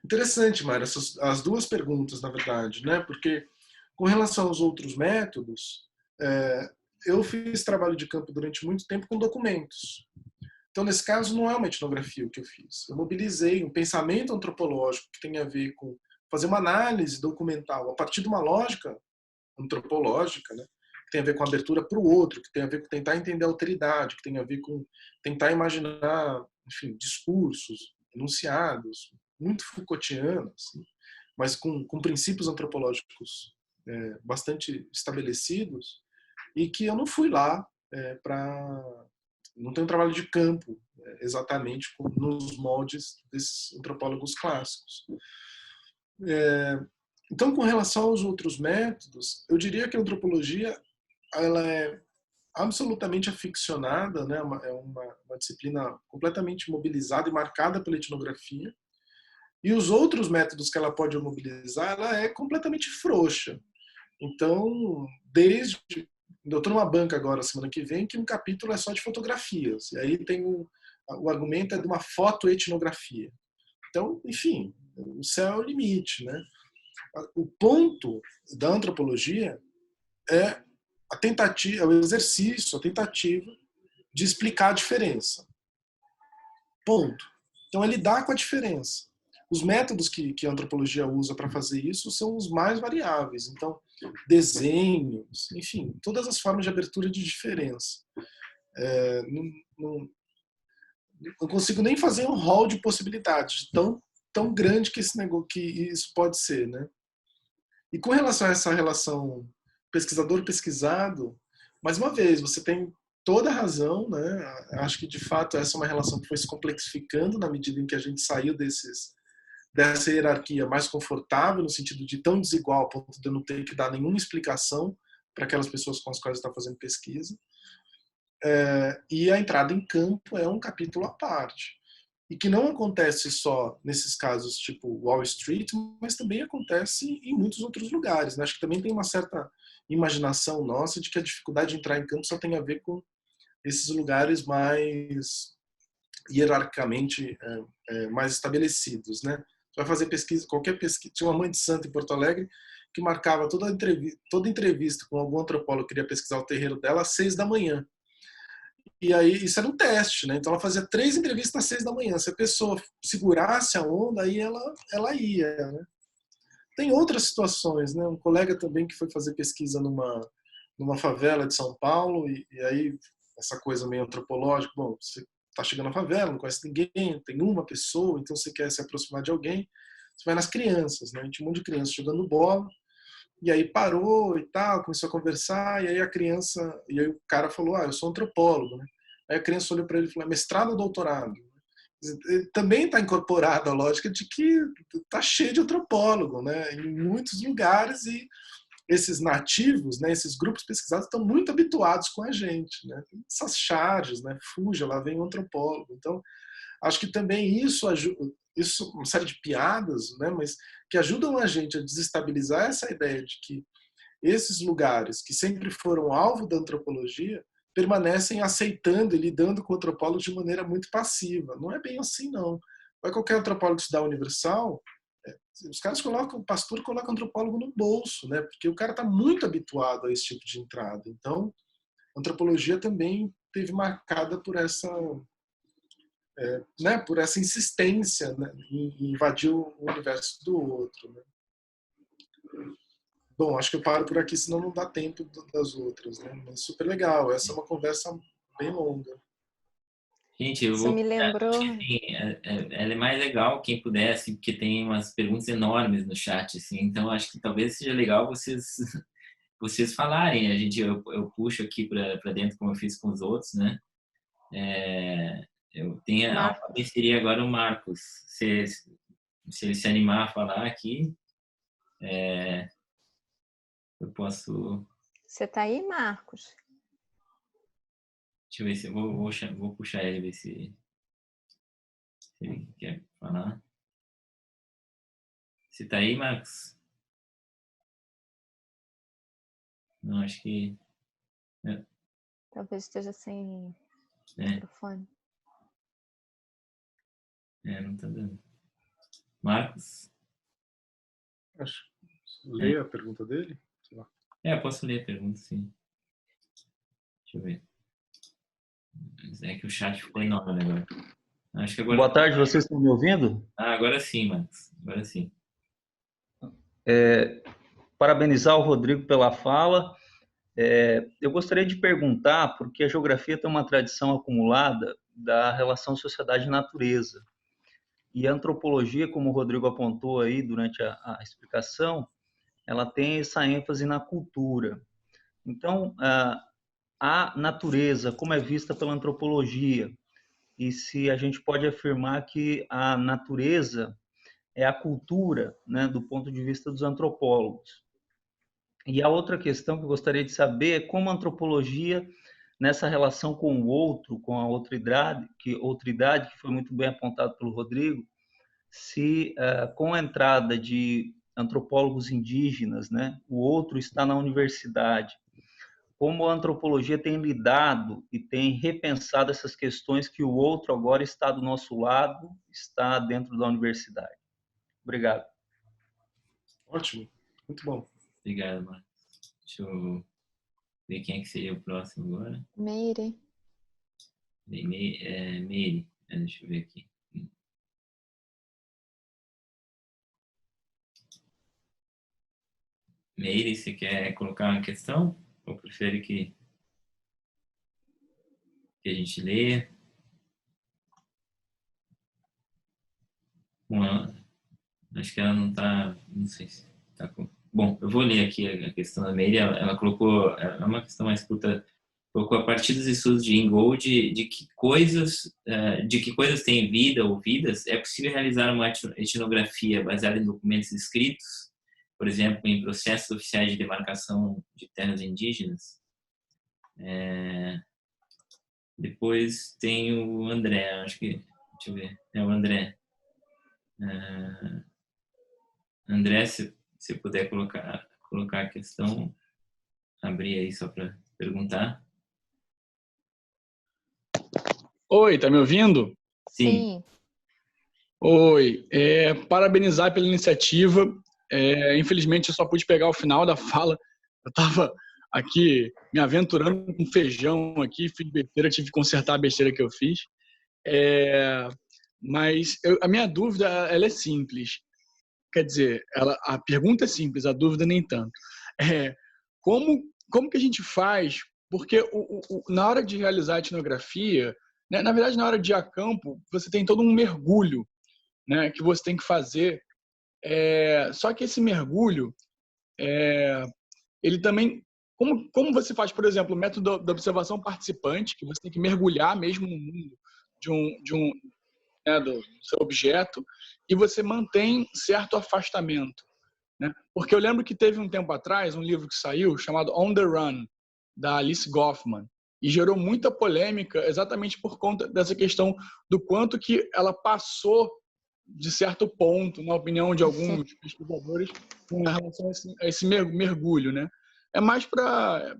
interessante, Mayra, as duas perguntas, na verdade, né? Porque com relação aos outros métodos, eu fiz trabalho de campo durante muito tempo com documentos. Então, nesse caso, não é uma etnografia o que eu fiz. Eu mobilizei um pensamento antropológico que tem a ver com fazer uma análise documental a partir de uma lógica antropológica, né? Que tem a ver com a abertura para o outro, que tem a ver com tentar entender a alteridade, que tem a ver com tentar imaginar, enfim, discursos, enunciados, muito Foucaultianos, assim, mas com princípios antropológicos bastante estabelecidos, e que eu não fui lá para... Não tem um trabalho de campo, exatamente nos moldes desses antropólogos clássicos. Então, com relação aos outros métodos, eu diria que a antropologia ela é absolutamente aficionada, né? É uma disciplina completamente mobilizada e marcada pela etnografia. E os outros métodos que ela pode mobilizar, ela é completamente frouxa. Então, eu estou numa banca agora, semana que vem, que um capítulo é só de fotografias. E aí tem o argumento é de uma fotoetnografia. Então, enfim, o céu é o limite, né? O ponto da antropologia é a tentativa, o exercício, a tentativa de explicar a diferença. Ponto. Então, é lidar com a diferença. Os métodos que a antropologia usa para fazer isso são os mais variáveis. Então, desenhos, enfim, todas as formas de abertura de diferença. Não consigo nem fazer um rol de possibilidades tão grande que que isso pode ser, né? E com relação a essa relação pesquisador-pesquisado, mais uma vez, você tem toda a razão, né? Acho que de fato essa é uma relação que foi se complexificando na medida em que a gente saiu dessa hierarquia mais confortável, no sentido de tão desigual, a ponto de eu não ter que dar nenhuma explicação para aquelas pessoas com as quais eu estava fazendo pesquisa. E a entrada em campo é um capítulo à parte. E que não acontece só nesses casos tipo Wall Street, mas também acontece em muitos outros lugares, né? Acho que também tem uma certa imaginação nossa de que a dificuldade de entrar em campo só tem a ver com esses lugares mais hierarquicamente mais estabelecidos, né? Você vai fazer pesquisa, qualquer pesquisa. Tinha uma mãe de santo em Porto Alegre que marcava toda entrevista com algum antropólogo que queria pesquisar o terreiro dela às 6 da manhã. E aí, isso era um teste, né? Então ela fazia 3 entrevistas às 6 da manhã. Se a pessoa segurasse a onda, aí ela ia, né? Tem outras situações, né? Um colega também que foi fazer pesquisa numa favela de São Paulo, e aí essa coisa meio antropológica, bom, você está chegando na favela, não conhece ninguém, tem uma pessoa, então você quer se aproximar de alguém, você vai nas crianças, né? Tinha um monte de crianças jogando bola, e aí parou e tal, começou a conversar, e aí e aí o cara falou, eu sou antropólogo, né? Aí a criança olhou para ele e falou, mestrado ou doutorado? Também está incorporada a lógica de que está cheio de antropólogo, né? Em muitos lugares, e esses nativos, né, esses grupos pesquisados estão muito habituados com a gente, né? Essas charges, né? Fuja, lá vem um antropólogo. Então, acho que também isso ajuda, uma série de piadas, né? Mas que ajudam a gente a desestabilizar essa ideia de que esses lugares que sempre foram alvo da antropologia permanecem aceitando e lidando com o antropólogo de maneira muito passiva. Não é bem assim, não. Vai qualquer antropólogo estudar universal, os caras o pastor coloca o antropólogo no bolso, né? Porque o cara está muito habituado a esse tipo de entrada. Então, a antropologia também teve marcada por essa por essa insistência, né, em invadir o universo do outro, né? Bom, acho que eu paro por aqui, senão não dá tempo das outras, né? Mas super legal. Essa é uma conversa bem longa. Gente, eu Isso vou... me lembrou. Assim, ela é mais legal quem pudesse, porque tem umas perguntas enormes no chat, assim. Então, acho que talvez seja legal vocês falarem. Eu puxo aqui para dentro, como eu fiz com os outros, né? Eu tenho a ordem Marcos. seria agora o Marcos. Se ele se animar a falar aqui, eu posso... Você está aí, Marcos? Deixa eu ver se eu vou puxar ele, ver se ele quer falar. Você tá aí, Marcos? Não, acho que... Talvez esteja sem É, microfone. não tá dando. Marcos? Acho. Leia a pergunta dele. Sei lá. Eu posso ler a pergunta, sim. Deixa eu ver. É que o chat ficou enorme agora. Acho que agora... Boa tarde, vocês estão me ouvindo? Agora sim, Marcos. Agora sim. Parabenizar o Rodrigo pela fala. Eu gostaria de perguntar, porque a geografia tem uma tradição acumulada da relação sociedade-natureza. E a antropologia, como o Rodrigo apontou aí durante a explicação, ela tem essa ênfase na cultura. Então, a natureza, como é vista pela antropologia, e se a gente pode afirmar que a natureza é a cultura, né, do ponto de vista dos antropólogos. E a outra questão que eu gostaria de saber é como a antropologia, nessa relação com o outro, com a outridade, que foi muito bem apontado pelo Rodrigo, se com a entrada de antropólogos indígenas, né, o outro está na universidade, como a antropologia tem lidado e tem repensado essas questões que o outro agora está do nosso lado, está dentro da universidade. Obrigado. Ótimo. Muito bom. Obrigado, Marcos. Deixa eu ver quem é que seria o próximo agora. Meire. Meire. Deixa eu ver aqui. Meire, você quer colocar uma questão? Ou prefere que a gente leia? Bom, acho que ela não está... Não sei se está com... Bom, eu vou ler aqui a questão da Meire. Ela colocou... É uma questão mais curta. Colocou a partir dos estudos de Ingold de que coisas têm vida ou vidas, é possível realizar uma etnografia baseada em documentos escritos, por exemplo, em processos oficiais de demarcação de terras indígenas. Depois tem o André, acho que... Deixa eu ver. É o André. André, se você puder colocar a questão, abrir aí só para perguntar. Oi, tá me ouvindo? Sim. Oi, parabenizar pela iniciativa. Infelizmente, eu só pude pegar o final da fala. Eu estava aqui me aventurando com feijão aqui, fiz besteira, tive que consertar a besteira que eu fiz. Mas a minha dúvida, ela é simples. Quer dizer, a pergunta é simples, a dúvida nem tanto. Como que a gente faz? Porque na hora de realizar a etnografia, né, na verdade, na hora de ir a campo, você tem todo um mergulho, né, que você tem que fazer. Só que esse mergulho, ele também... Como você faz, por exemplo, o método da observação participante, que você tem que mergulhar mesmo no mundo né, do seu objeto, e você mantém certo afastamento, né? Porque eu lembro que teve um tempo atrás um livro que saiu chamado On the Run, da Alice Goffman, e gerou muita polêmica exatamente por conta dessa questão do quanto que ela passou de certo ponto, na opinião de alguns pesquisadores, com relação a esse mergulho, né? É mais para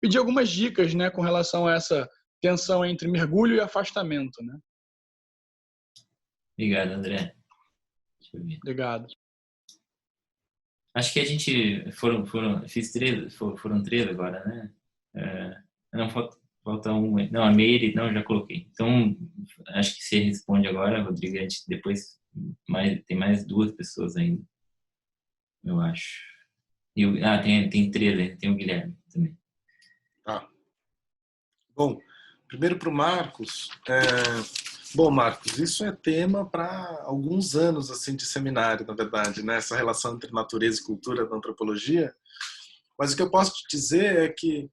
pedir algumas dicas, né, com relação a essa tensão entre mergulho e afastamento, né? Obrigado, André. Deixa eu ver. Obrigado. Acho que a gente foram três agora, né? Não, falta uma. Não, a Meire, não, já coloquei. Então, acho que você responde agora, Rodrigo. A gente depois tem mais duas pessoas ainda, eu acho. Tem três, né? Tem o Guilherme também. Tá. Bom, Primeiro para o Marcos. Bom, Marcos, isso é tema para alguns anos assim de seminário, na verdade, né? Essa relação entre natureza e cultura da antropologia. Mas o que eu posso te dizer é que,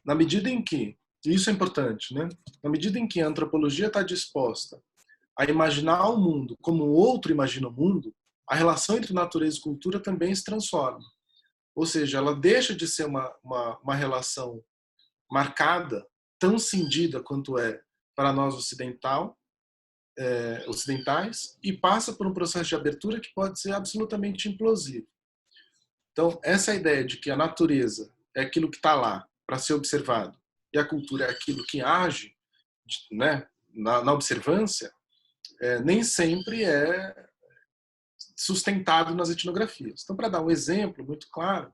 na medida em que, e isso é importante, né? Na medida em que a antropologia está disposta a imaginar o mundo como o outro imagina o mundo, a relação entre natureza e cultura também se transforma. Ou seja, ela deixa de ser uma relação marcada, tão cindida quanto é para nós ocidentais, e passa por um processo de abertura que pode ser absolutamente implosivo. Então, essa ideia de que a natureza é aquilo que está lá para ser observado e a cultura é aquilo que age, né, na observância, nem sempre é sustentado nas etnografias. Então, para dar um exemplo muito claro,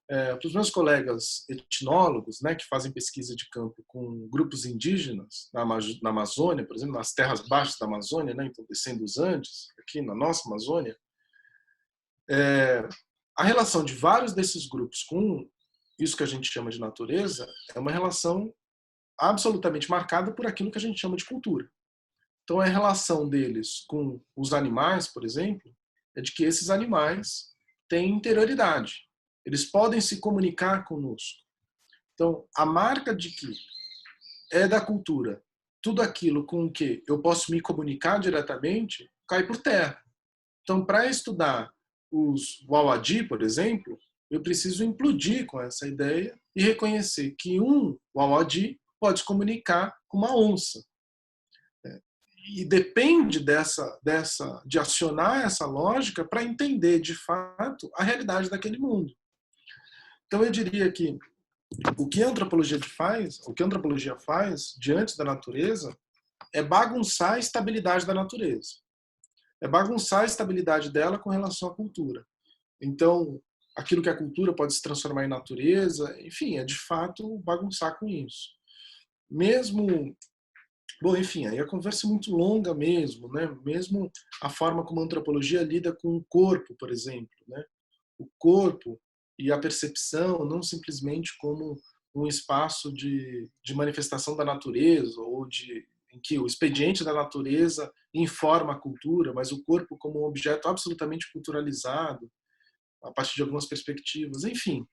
para os meus colegas etnólogos, né, que fazem pesquisa de campo com grupos indígenas na Amazônia, por exemplo, nas terras baixas da Amazônia, né, então descendo os Andes, aqui na nossa Amazônia, a relação de vários desses grupos com isso que a gente chama de natureza é uma relação absolutamente marcada por aquilo que a gente chama de cultura. Então, a relação deles com os animais, por exemplo, é de que esses animais têm interioridade. Eles podem se comunicar conosco. Então, a marca de que é da cultura tudo aquilo com que eu posso me comunicar diretamente cai por terra. Então, para estudar os Wawadi, por exemplo, eu preciso implodir com essa ideia e reconhecer que um Wawadi pode se comunicar com uma onça. E depende de acionar essa lógica para entender, de fato, a realidade daquele mundo. Então, eu diria que o que a antropologia faz diante da natureza é bagunçar a estabilidade da natureza. É bagunçar a estabilidade dela com relação à cultura. Então, aquilo que é cultura pode se transformar em natureza, enfim, é de fato bagunçar com isso. Bom, enfim, aí a conversa é muito longa mesmo, né? Mesmo a forma como a antropologia lida com o corpo, por exemplo, né? O corpo e a percepção não simplesmente como um espaço de manifestação da natureza ou em que o expediente da natureza informa a cultura, mas o corpo como um objeto absolutamente culturalizado a partir de algumas perspectivas. Enfim,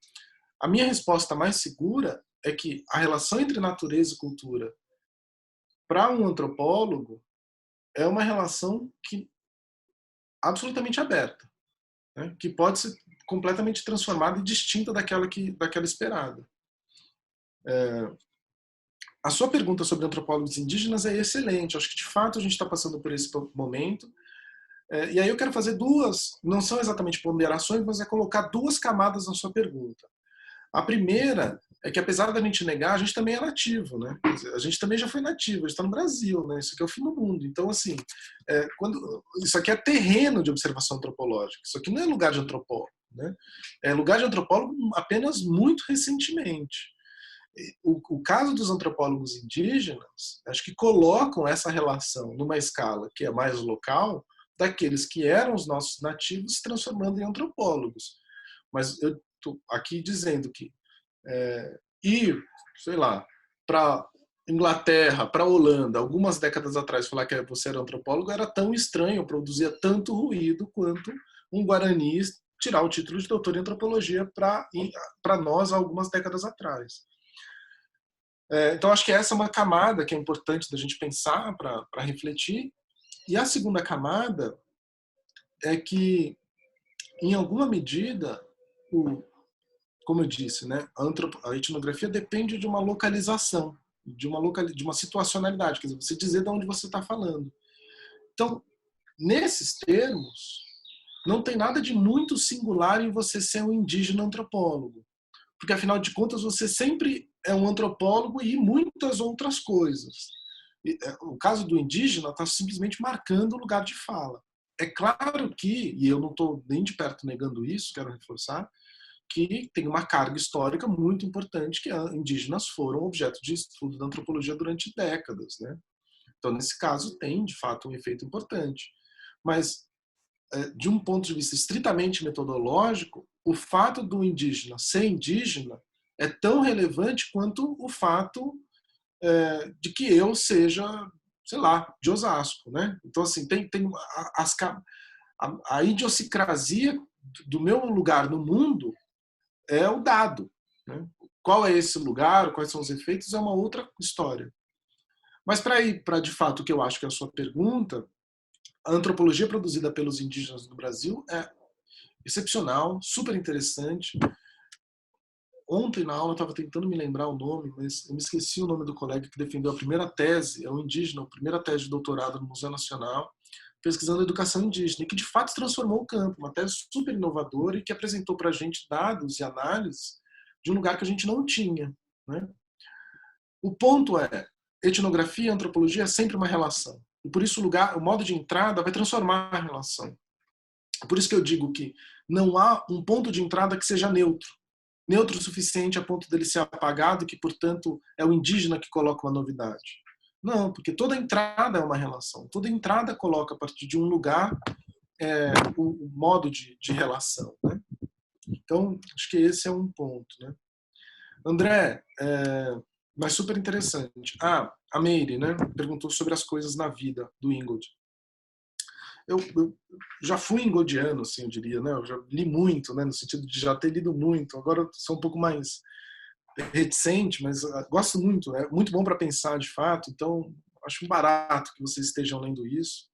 a minha resposta mais segura é que a relação entre natureza e cultura para um antropólogo é uma relação absolutamente aberta, né? Que pode ser completamente transformada e distinta daquela esperada. A sua pergunta sobre antropólogos indígenas é excelente. Acho que, de fato, a gente está passando por esse momento. E aí eu quero fazer não são exatamente ponderações, mas é colocar duas camadas na sua pergunta. A primeira é que, apesar da gente negar, a gente também é nativo, né? Quer dizer, a gente também já foi nativo, a gente está no Brasil, né? Isso aqui é o fim do mundo. Então, assim, isso aqui é terreno de observação antropológica. Isso aqui não é lugar de antropólogo, né? É lugar de antropólogo apenas muito recentemente. O caso dos antropólogos indígenas, acho que colocam essa relação numa escala que é mais local, daqueles que eram os nossos nativos se transformando em antropólogos. Mas eu estou aqui dizendo que ir, sei lá, para Inglaterra, para Holanda, algumas décadas atrás, falar que você era antropólogo era tão estranho, produzia tanto ruído quanto um guarani tirar o título de doutor em antropologia para nós algumas décadas atrás. Então, acho que essa é uma camada que é importante da gente pensar para refletir. E a segunda camada é que, em alguma medida, como eu disse, né, a etnografia depende de uma localização, de uma situacionalidade, quer dizer, você dizer de onde você está falando. Então, nesses termos, não tem nada de muito singular em você ser um indígena antropólogo, porque, afinal de contas, você sempre é um antropólogo e muitas outras coisas. O caso do indígena está simplesmente marcando o lugar de fala. É claro que, e eu não estou nem de perto negando isso, quero reforçar, que tem uma carga histórica muito importante, que indígenas foram objeto de estudo da antropologia durante décadas, né? Então, nesse caso, tem, de fato, um efeito importante. Mas, de um ponto de vista estritamente metodológico, o fato do indígena ser indígena é tão relevante quanto o fato de que eu seja, sei lá, de Osasco, né? Então, assim, tem a idiosincrasia do meu lugar no mundo é o dado, né? Qual é esse lugar, quais são os efeitos, é uma outra história. Mas para ir para, de fato, o que eu acho que é a sua pergunta, a antropologia produzida pelos indígenas do Brasil é excepcional, super interessante. Ontem na aula eu estava tentando me lembrar o nome, mas eu me esqueci o nome do colega que defendeu a primeira tese, é um indígena, a primeira tese de doutorado no Museu Nacional, pesquisando a educação indígena, e que de fato transformou o campo, uma tese super inovadora e que apresentou para a gente dados e análises de um lugar que a gente não tinha, né? O ponto é, etnografia e antropologia é sempre uma relação. E por isso o modo de entrada vai transformar a relação. Por isso que eu digo que não há um ponto de entrada que seja neutro. Neutro o suficiente a ponto dele ser apagado, que, portanto, é o indígena que coloca uma novidade. Não, porque toda entrada é uma relação. Toda entrada coloca, a partir de um lugar, o modo de relação, né? Então, acho que esse é um ponto, né? André, mas super interessante. A Meire, né, perguntou sobre as coisas na vida do Ingold. Eu já fui ingoldiano, assim, eu diria, né? Eu já li muito, né, no sentido de já ter lido muito. Agora eu sou um pouco mais reticente, mas gosto muito. É muito bom para pensar, de fato. Então, acho barato que vocês estejam lendo isso.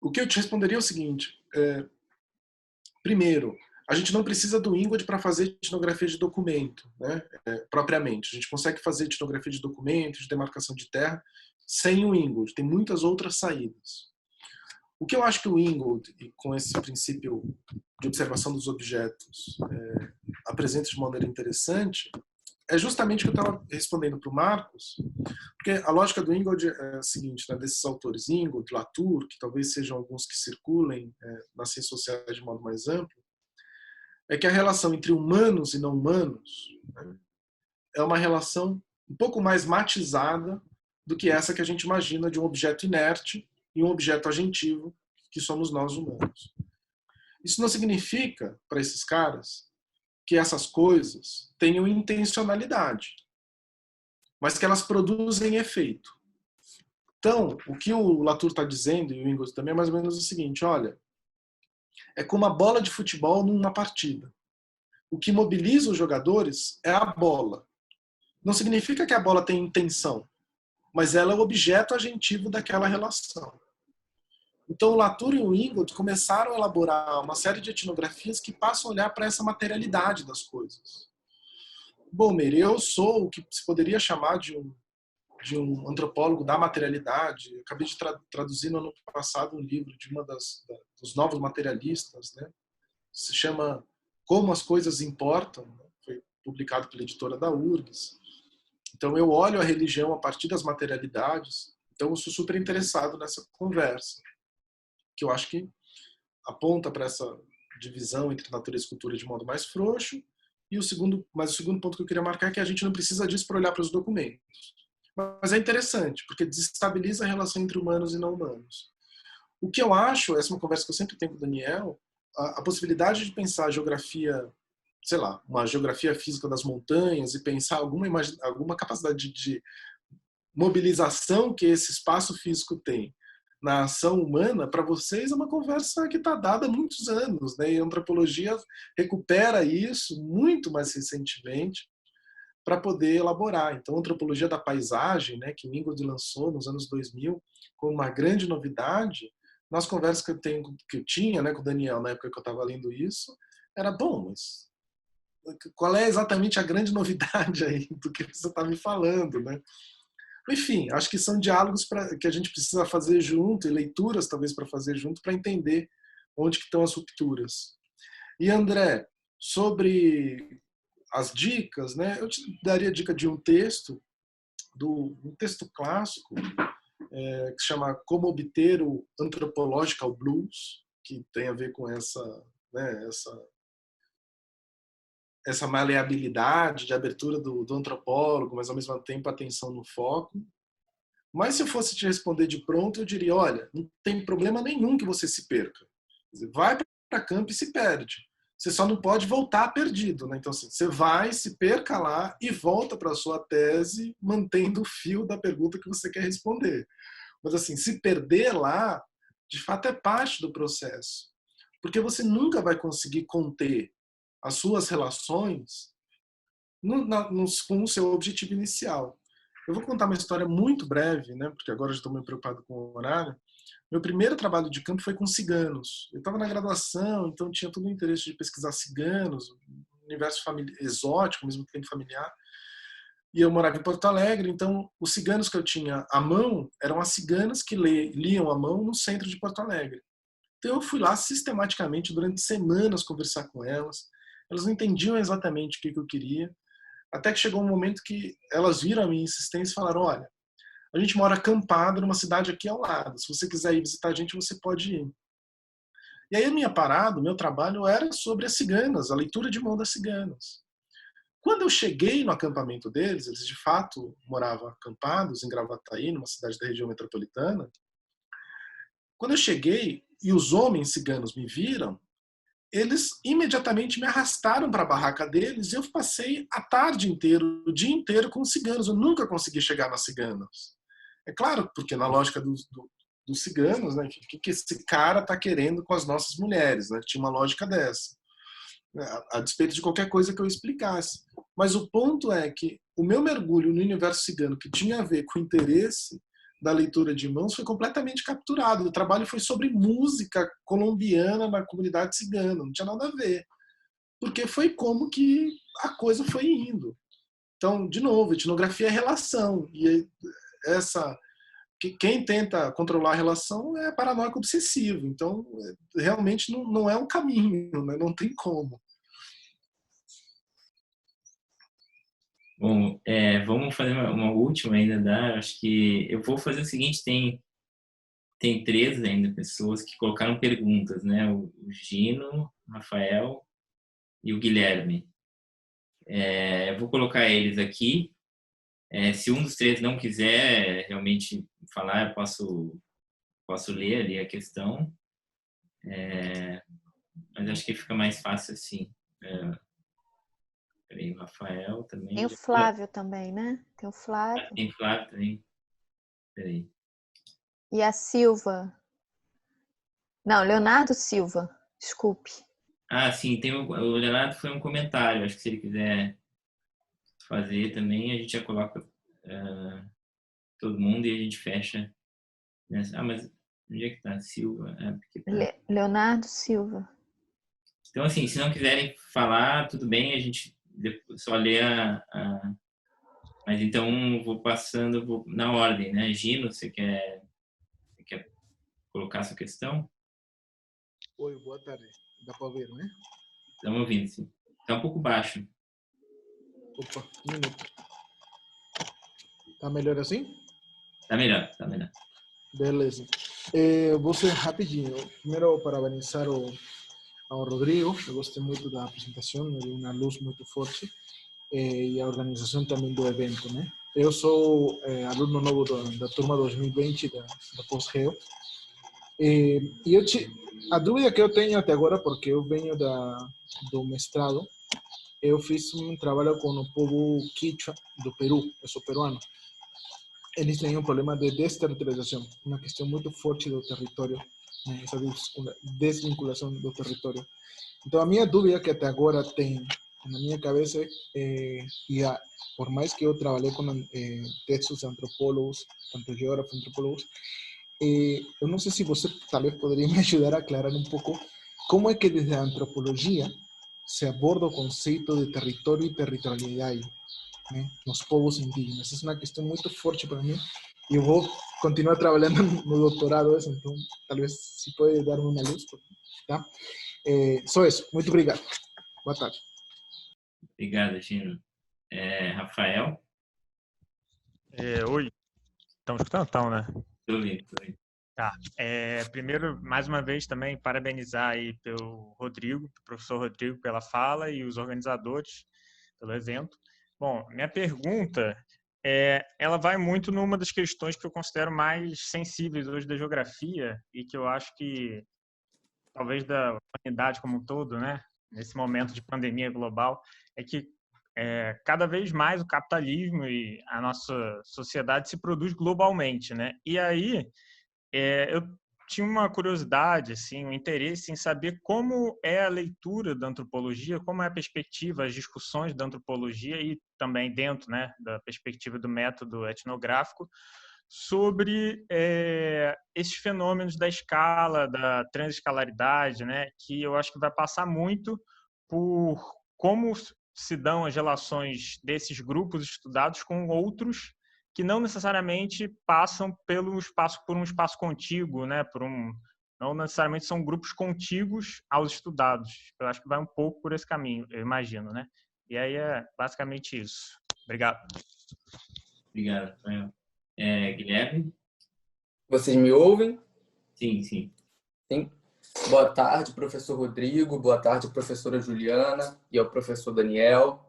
O que eu te responderia é o seguinte. Primeiro, a gente não precisa do Ingold para fazer etnografia de documento, né? Propriamente. A gente consegue fazer etnografia de documento, de demarcação de terra, sem o Ingold. Tem muitas outras saídas. O que eu acho que o Ingold, com esse princípio de observação dos objetos, apresenta de maneira interessante, é justamente o que eu estava respondendo para o Marcos, porque a lógica do Ingold é a seguinte, né, desses autores, Ingold, Latour, que talvez sejam alguns que circulem nas ciências sociais de modo mais amplo, é que a relação entre humanos e não humanos, né, é uma relação um pouco mais matizada do que essa que a gente imagina de um objeto inerte e um objeto agentivo, que somos nós humanos. Isso não significa, para esses caras, que essas coisas tenham intencionalidade, mas que elas produzem efeito. Então, o que o Latour está dizendo, e o Ingold também, é mais ou menos o seguinte, olha, é como uma bola de futebol numa partida. O que mobiliza os jogadores é a bola. Não significa que a bola tem intenção, mas ela é o objeto agentivo daquela relação. Então, o Latour e o Ingold começaram a elaborar uma série de etnografias que passam a olhar para essa materialidade das coisas. Bom, Meire, eu sou o que se poderia chamar de um antropólogo da materialidade. Eu acabei de traduzir no ano passado um livro de uma dos novos materialistas, né? Se chama Como as Coisas Importam, né? Foi publicado pela editora da URGS. Então, eu olho a religião a partir das materialidades. Então, eu sou super interessado nessa conversa, que eu acho que aponta para essa divisão entre natureza e cultura de modo mais frouxo. Mas o segundo ponto que eu queria marcar é que a gente não precisa disso para olhar para os documentos. Mas é interessante, porque desestabiliza a relação entre humanos e não humanos. O que eu acho, essa é uma conversa que eu sempre tenho com o Daniel, a possibilidade de pensar a geografia, sei lá, uma geografia física das montanhas e pensar alguma capacidade de mobilização que esse espaço físico tem na ação humana, para vocês é uma conversa que está dada há muitos anos, né? E a antropologia recupera isso muito mais recentemente para poder elaborar. Então, a antropologia da paisagem, né, que o Ingold lançou nos anos 2000 como uma grande novidade, nas conversas que eu tinha, né, com o Daniel na época que eu estava lendo isso, era bom, mas qual é exatamente a grande novidade aí do que você está me falando, né? Enfim, acho que são diálogos que a gente precisa fazer junto, e leituras talvez para fazer junto, para entender onde que estão as rupturas. E André, sobre as dicas, né? Eu te daria dica de um texto clássico, que se chama Como Obter o Anthropological Blues, que tem a ver com essa maleabilidade de abertura do antropólogo, mas ao mesmo tempo atenção no foco. Mas se eu fosse te responder de pronto, eu diria, olha, não tem problema nenhum que você se perca. Quer dizer, vai para campo e se perde. Você só não pode voltar perdido, né? Então, assim, você vai, se perca lá e volta para a sua tese, mantendo o fio da pergunta que você quer responder. Mas, assim, se perder lá, de fato, é parte do processo. Porque você nunca vai conseguir conter as suas relações com o seu objetivo inicial. Eu vou contar uma história muito breve, né? Porque agora eu estou meio preocupado com o horário. Meu primeiro trabalho de campo foi com ciganos. Eu estava na graduação, então tinha todo o interesse de pesquisar ciganos, universo exótico, ao mesmo tempo familiar. E eu morava em Porto Alegre, então os ciganos que eu tinha à mão eram as ciganas que liam à mão no centro de Porto Alegre. Então eu fui lá sistematicamente durante semanas conversar com elas. Elas não entendiam exatamente o que eu queria, até que chegou um momento que elas viram a minha insistência e falaram: olha, a gente mora acampado numa cidade aqui ao lado. Se você quiser ir visitar a gente, você pode ir. E aí a minha parada, o meu trabalho era sobre as ciganas, a leitura de mão das ciganas. Quando eu cheguei no acampamento deles, eles de fato moravam acampados em Gravataí, numa cidade da região metropolitana. Quando eu cheguei e os homens ciganos me viram, eles imediatamente me arrastaram para a barraca deles e eu passei a tarde inteira, o dia inteiro com os ciganos. Eu nunca consegui chegar nas ciganas. É claro, porque na lógica dos ciganos, né, o que esse cara está querendo com as nossas mulheres? Né? Tinha uma lógica dessa, a despeito de qualquer coisa que eu explicasse. Mas o ponto é que o meu mergulho no universo cigano, que tinha a ver com o interesse da leitura de mãos, foi completamente capturado. O trabalho foi sobre música colombiana na comunidade cigana, não tinha nada a ver. Porque foi como que a coisa foi indo. Então, de novo, etnografia é relação. E quem tenta controlar a relação é paranoico obsessivo. Então, realmente não é um caminho, né? Não tem como. Bom, vamos fazer uma última ainda, acho que eu vou fazer o seguinte, tem 3 ainda pessoas que colocaram perguntas, né? O Gino, o Rafael e o Guilherme. Eu vou colocar eles aqui. Se um dos 3 não quiser realmente falar, eu posso ler ali a questão. Mas acho que fica mais fácil assim. Peraí, o Rafael também. Tem o Flávio também, né? Tem o Flávio. Tem Flávio também. Peraí. E a Silva. Não, Leonardo Silva. Desculpe. Ah, sim, tem o Leonardo foi um comentário. Acho que se ele quiser fazer também, a gente já coloca todo mundo e a gente fecha. Nessa. Mas onde é que tá? Silva? Porque tá. Leonardo Silva. Então, assim, se não quiserem falar, tudo bem, a gente só lê Mas então, vou passando na ordem, né? Gino, você quer colocar sua questão? Oi, boa tarde. Dá para ouvir, né? Estamos ouvindo, sim. Está um pouco baixo. Opa, um minuto. Tá melhor assim? Tá melhor, tá melhor. Beleza. Vou ser rapidinho. Primeiro, parabenizar ao Rodrigo. Eu gostei muito da apresentação, ele deu uma luz muito forte. E a organização também do evento, né? Eu sou aluno novo da turma 2020 da pós-Geo. A dúvida que eu tenho até agora, porque eu venho do mestrado, eu fiz um trabalho com o povo Quichua do Peru, eu sou peruano. Eles têm um problema de desterritorialização, uma questão muito forte do território, né? Essa desvinculação do território. Então, a minha dúvida que até agora tem na minha cabeça, por mais que eu trabalhei com textos de antropólogos, tanto geógrafos, antropólogos, eu não sei se você talvez poderia me ajudar a aclarar um pouco como é que desde a antropologia se aborda o conceito de território e territorialidade, né, nos povos indígenas. Essa é uma questão muito forte para mim e eu vou continuar trabalhando no doutorado, então talvez se pode dar uma luz, tá? Só isso. Muito obrigado. Boa tarde. Obrigado, Gino. Rafael? Oi. Estão escutando? Estão, né? Estou ouvindo. Tá. Primeiro, mais uma vez, também parabenizar aí pelo Rodrigo, professor Rodrigo, pela fala e os organizadores pelo evento. Bom, minha pergunta ela vai muito numa das questões que eu considero mais sensíveis hoje da geografia e que eu acho que, talvez da humanidade como um todo, né? nesse momento de pandemia global, é que cada vez mais o capitalismo e a nossa sociedade se produz globalmente, né? E aí eu tinha uma curiosidade, assim, um interesse em saber como é a leitura da antropologia, como é a perspectiva, as discussões da antropologia e também dentro, né, da perspectiva do método etnográfico sobre esses fenômenos da escala, da transescalaridade, né, que eu acho que vai passar muito por como se dão as relações desses grupos estudados com outros que não necessariamente passam por um espaço contíguo, né, não necessariamente são grupos contíguos aos estudados. Eu acho que vai um pouco por esse caminho, eu imagino, né? E aí é basicamente isso. Obrigado. Obrigado, Rafael. Guilherme? Vocês me ouvem? Sim, sim. Sim. Boa tarde, professor Rodrigo. Boa tarde, professora Juliana e ao professor Daniel.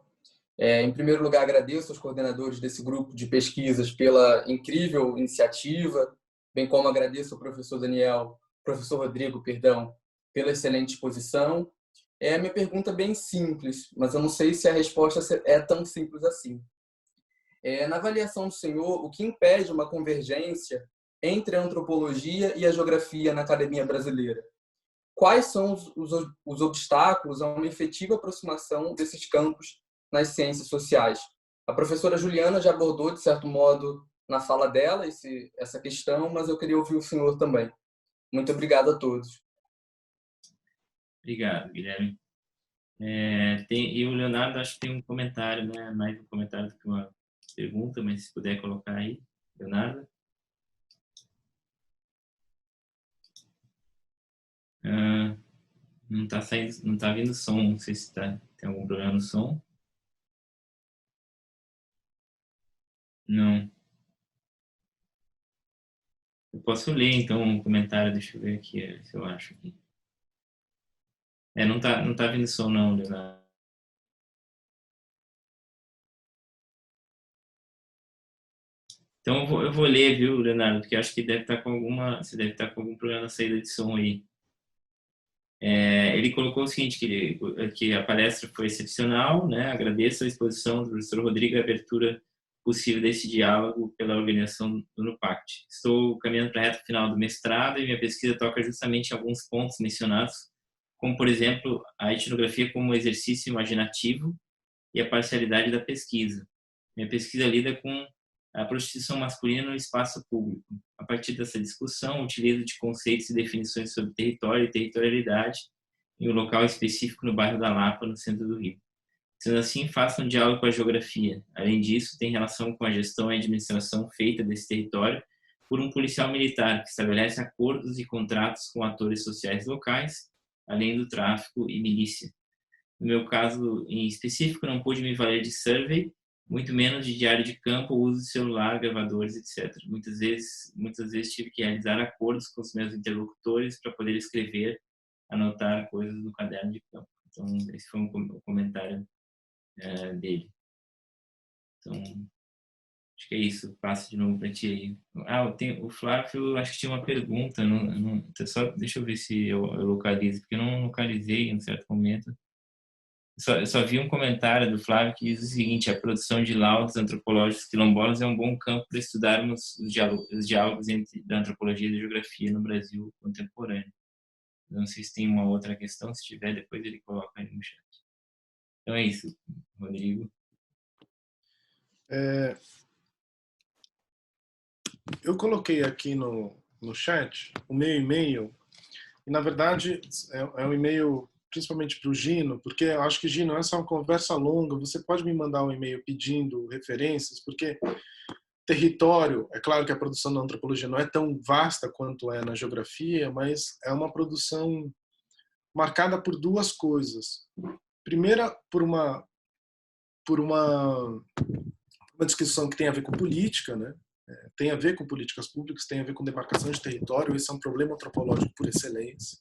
Em primeiro lugar, agradeço aos coordenadores desse grupo de pesquisas pela incrível iniciativa, bem como agradeço ao professor Rodrigo, pela excelente exposição. Minha pergunta é bem simples, mas eu não sei se a resposta é tão simples assim. Na avaliação do senhor, o que impede uma convergência entre a antropologia e a geografia na academia brasileira? Quais são os obstáculos a uma efetiva aproximação desses campos nas ciências sociais? A professora Juliana já abordou, de certo modo, na fala dela essa questão, mas eu queria ouvir o senhor também. Muito obrigado a todos. Obrigado, Guilherme. E o Leonardo, acho que tem um comentário, né? Mais um comentário do que uma pergunta, mas se puder colocar aí, Leonardo. Não está saindo, não está vindo som, não sei se tem algum problema no som. Não. Eu posso ler, então, um comentário, deixa eu ver aqui, se eu acho aqui. Não tá vindo som não, Leonardo. Então eu vou ler, viu, Leonardo, porque acho que você deve estar com algum problema na saída de som aí. Ele colocou o seguinte, que a palestra foi excepcional, né? Agradeço a exposição do professor Rodrigo e a abertura possível desse diálogo pela organização do NUPACT. Estou caminhando para a reta final do mestrado e minha pesquisa toca justamente alguns pontos mencionados, como, por exemplo, a etnografia como exercício imaginativo e a parcialidade da pesquisa. Minha pesquisa lida com a prostituição masculina no espaço público. A partir dessa discussão, utilizo de conceitos e definições sobre território e territorialidade em um local específico no bairro da Lapa, no centro do Rio. Sendo assim, faço um diálogo com a geografia. Além disso, tem relação com a gestão e administração feita desse território por um policial militar que estabelece acordos e contratos com atores sociais locais, além do tráfico e milícia. No meu caso em específico, não pude me valer de survey, muito menos de diário de campo, uso de celular, gravadores, etc. Muitas vezes tive que realizar acordos com os meus interlocutores para poder escrever, anotar coisas no caderno de campo. Então, esse foi um comentário dele. Então, acho que é isso. Passo de novo para ti aí. O Flávio, acho que tinha uma pergunta. Deixa eu ver se eu localizo, porque eu não localizei em um certo momento. Eu só vi um comentário do Flávio que diz o seguinte: a produção de laudos antropológicos quilombolas é um bom campo para estudarmos os diálogos da antropologia e da geografia no Brasil contemporâneo. Não sei se tem uma outra questão, se tiver, depois ele coloca aí no chat. Então é isso, Rodrigo. Eu coloquei aqui no chat o meu e-mail, e na verdade é um e-mail principalmente para o Gino, porque eu acho que, Gino, essa é uma conversa longa, você pode me mandar um e-mail pedindo referências, porque território, é claro que a produção da antropologia não é tão vasta quanto é na geografia, mas é uma produção marcada por duas coisas. Primeira, por uma discussão que tem a ver com política, né? Tem a ver com políticas públicas, tem a ver com demarcação de território, esse é um problema antropológico por excelência.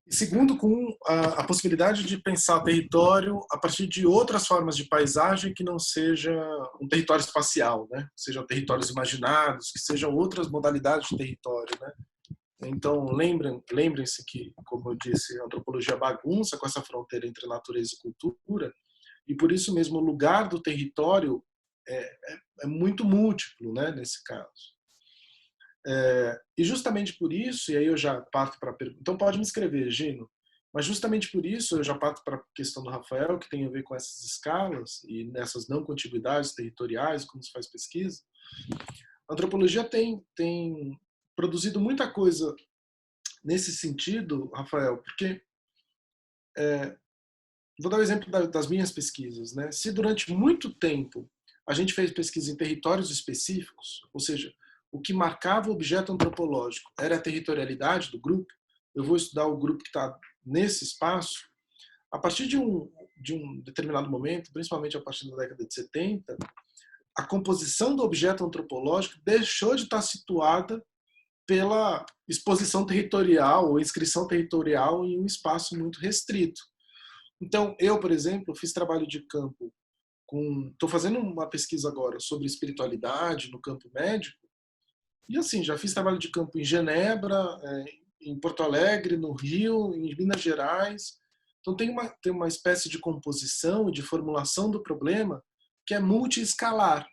E segundo, com a possibilidade de pensar território a partir de outras formas de paisagem que não seja um território espacial, né? Sejam territórios imaginados, que sejam outras modalidades de território, né? Então, lembrem-se que, como eu disse, a antropologia bagunça com essa fronteira entre natureza e cultura, e por isso mesmo o lugar do território é muito múltiplo, né, nesse caso. E justamente por isso, e aí eu já parto para a pergunta, então pode me escrever, Gino, mas justamente por isso eu já parto para a questão do Rafael, que tem a ver com essas escalas e nessas não contiguidades territoriais, como se faz pesquisa. A antropologia tem produzido muita coisa nesse sentido, Rafael, porque vou dar o exemplo das minhas pesquisas, né? Se durante muito tempo a gente fez pesquisa em territórios específicos, ou seja, o que marcava o objeto antropológico era a territorialidade do grupo, eu vou estudar o grupo que está nesse espaço, a partir de um determinado momento, principalmente a partir da década de 70, a composição do objeto antropológico deixou de estar situada pela exposição territorial ou inscrição territorial em um espaço muito restrito. Então, eu, por exemplo, fiz trabalho de campo estou fazendo uma pesquisa agora sobre espiritualidade no campo médico, e assim, já fiz trabalho de campo em Genebra, em Porto Alegre, no Rio, em Minas Gerais. Então tem uma espécie de composição e de formulação do problema que é multiescalar.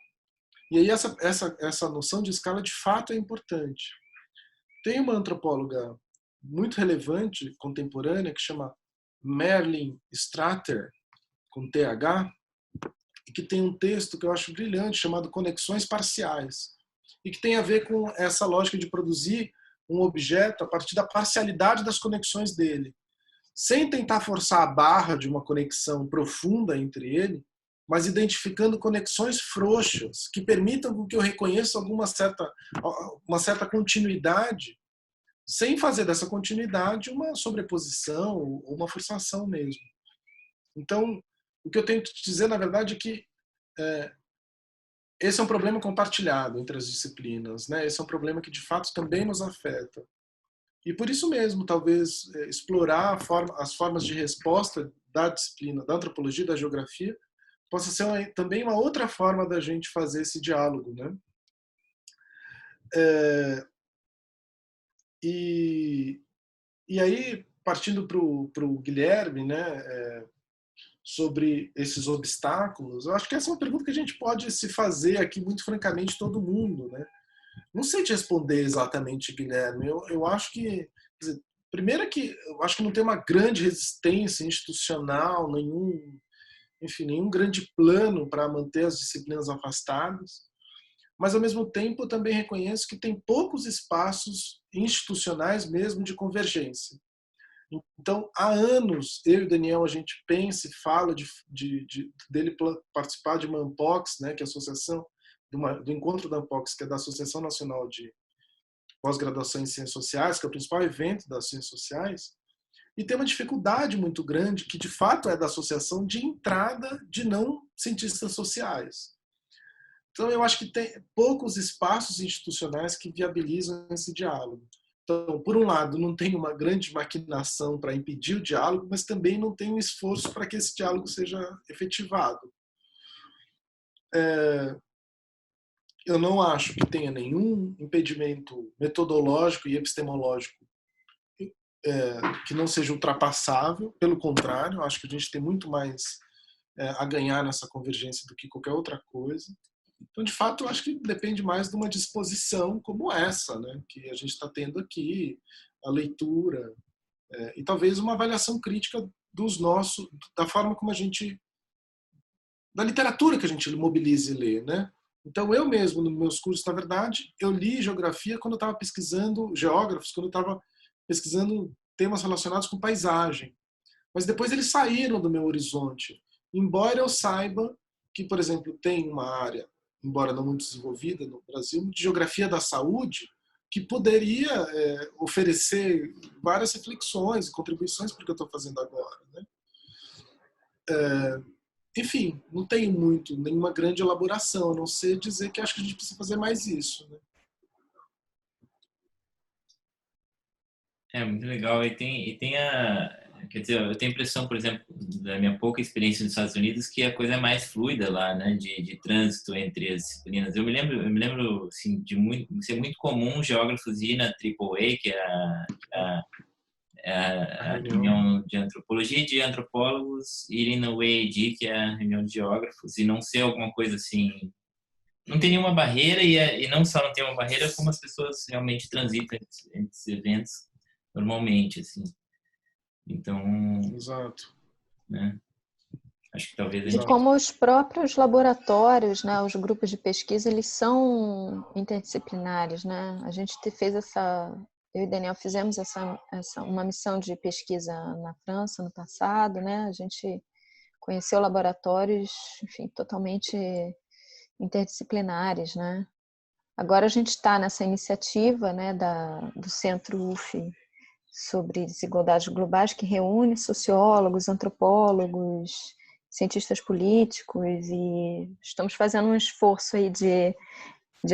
E aí essa noção de escala de fato é importante. Tem uma antropóloga muito relevante, contemporânea, que chama Merlin Strater, com TH, e que tem um texto que eu acho brilhante, chamado Conexões Parciais, e que tem a ver com essa lógica de produzir um objeto a partir da parcialidade das conexões dele, sem tentar forçar a barra de uma conexão profunda entre ele, mas identificando conexões frouxas que permitam que eu reconheça uma certa continuidade, sem fazer dessa continuidade uma sobreposição ou uma forçação mesmo. Então, o que eu tento te dizer, na verdade, é que esse é um problema compartilhado entre as disciplinas, né? Esse é um problema que, de fato, também nos afeta. E por isso mesmo, talvez, explorar as formas de resposta da disciplina, da antropologia e da geografia, possa ser também uma outra forma da gente fazer esse diálogo, né? E aí, partindo para o Guilherme, né? Sobre esses obstáculos, eu acho que essa é uma pergunta que a gente pode se fazer aqui, muito francamente, todo mundo, né? Não sei te responder exatamente, Guilherme. Eu acho que, dizer, primeiro que eu acho que não tem uma grande resistência institucional, nenhum grande plano para manter as disciplinas afastadas, mas ao mesmo tempo eu também reconheço que tem poucos espaços institucionais mesmo de convergência. Então, há anos, eu e o Daniel, a gente pensa e fala dele participar de uma ANPOX, né, que é a associação, do encontro da ANPOX, que é da Associação Nacional de Pós-Graduação em Ciências Sociais, que é o principal evento das ciências sociais, e tem uma dificuldade muito grande, que de fato é da associação, de entrada de não cientistas sociais. Então, eu acho que tem poucos espaços institucionais que viabilizam esse diálogo. Então, por um lado, não tem uma grande maquinação para impedir o diálogo, mas também não tem um esforço para que esse diálogo seja efetivado. Eu não acho que tenha nenhum impedimento metodológico e epistemológico que não seja ultrapassável. Pelo contrário, acho que a gente tem muito mais a ganhar nessa convergência do que qualquer outra coisa. Então, de fato, eu acho que depende mais de uma disposição como essa, né, que a gente está tendo aqui, a leitura, e talvez uma avaliação crítica da forma como da literatura que a gente mobiliza e lê, né? Então, eu mesmo, nos meus cursos, na verdade, eu li geografia quando eu estava pesquisando geógrafos, quando eu estava pesquisando temas relacionados com paisagem. Mas depois eles saíram do meu horizonte. Embora eu saiba que, por exemplo, tem uma área, embora não muito desenvolvida no Brasil, de geografia da saúde, que poderia oferecer várias reflexões e contribuições para o que eu estou fazendo agora, né? Enfim, não tem nenhuma grande elaboração, a não ser dizer que acho que a gente precisa fazer mais isso, né? Muito legal. E tem quer dizer, eu tenho a impressão, por exemplo, da minha pouca experiência nos Estados Unidos, que a coisa é mais fluida lá, né, de trânsito entre as disciplinas. Eu me lembro assim, de ser muito comum geógrafos ir na AAA, que é a reunião de antropologia, e de antropólogos irem na UAD, que é a reunião de geógrafos, e não ser alguma coisa assim. Não tem nenhuma barreira, e não só não tem uma barreira, como as pessoas realmente transitam entre esses eventos normalmente, assim. Então, Exato. né, acho que talvez a E gente... como os próprios laboratórios, né, os grupos de pesquisa, eles são interdisciplinares, né? A gente fez eu e Daniel fizemos uma missão de pesquisa na França no passado, né? A gente conheceu laboratórios, enfim, totalmente interdisciplinares, né? Agora a gente está nessa iniciativa, né, do Centro UF sobre desigualdades globais, que reúne sociólogos, antropólogos, cientistas políticos, e estamos fazendo um esforço aí de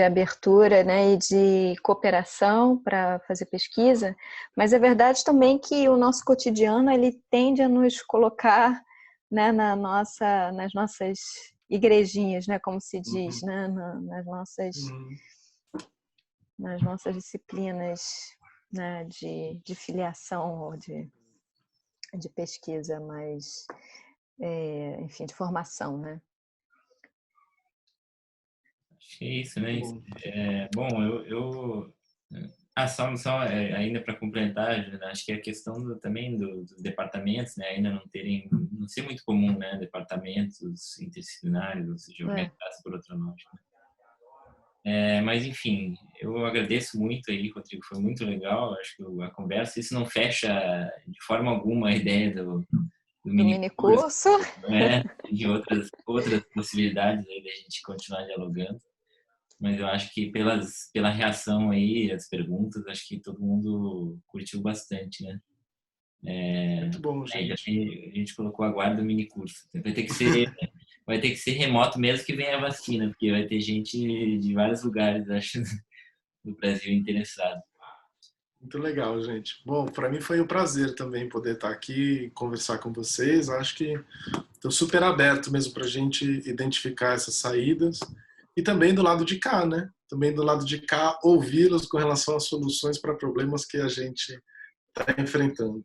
abertura, né, e de cooperação para fazer pesquisa, mas é verdade também que o nosso cotidiano ele tende a nos colocar, né, nas nossas igrejinhas, né, como se diz, né, nas nossas disciplinas, né, de filiação ou de pesquisa, mas, enfim, de formação, né? Acho que é isso, né? Bom, só ainda para complementar, acho que a questão também dos departamentos, né, ainda não ser muito comum, né, departamentos interdisciplinares, ou seja, organizados por outra lógica. Mas, enfim, eu agradeço muito aí, Rodrigo, foi muito legal, acho que a conversa, isso não fecha de forma alguma a ideia do mini curso, né, de outras possibilidades aí da gente continuar dialogando. Mas eu acho que pela reação aí, as perguntas, acho que todo mundo curtiu bastante, né? Muito bom, gente. A gente colocou a guarda do mini curso. Vai ter que ser remoto mesmo que venha a vacina, porque vai ter gente de vários lugares, acho, do Brasil interessado. Muito legal, gente. Bom, para mim foi um prazer também poder estar aqui e conversar com vocês. Acho que estou super aberto mesmo para a gente identificar essas saídas. E também do lado de cá, né? Também do lado de cá, ouvi-los com relação às soluções para problemas que a gente está enfrentando.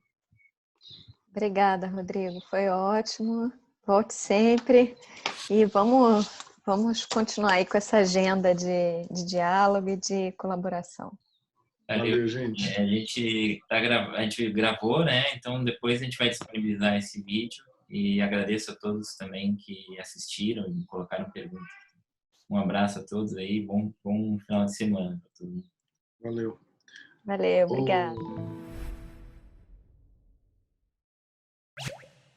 Obrigada, Rodrigo. Foi ótimo. Volte sempre. E vamos continuar aí com essa agenda de diálogo e de colaboração. Valeu, gente. A gente gravou, né? Então depois a gente vai disponibilizar esse vídeo. E agradeço a todos também que assistiram e colocaram perguntas. Um abraço a todos aí, bom final de semana para todo mundo. Valeu. Valeu, obrigada.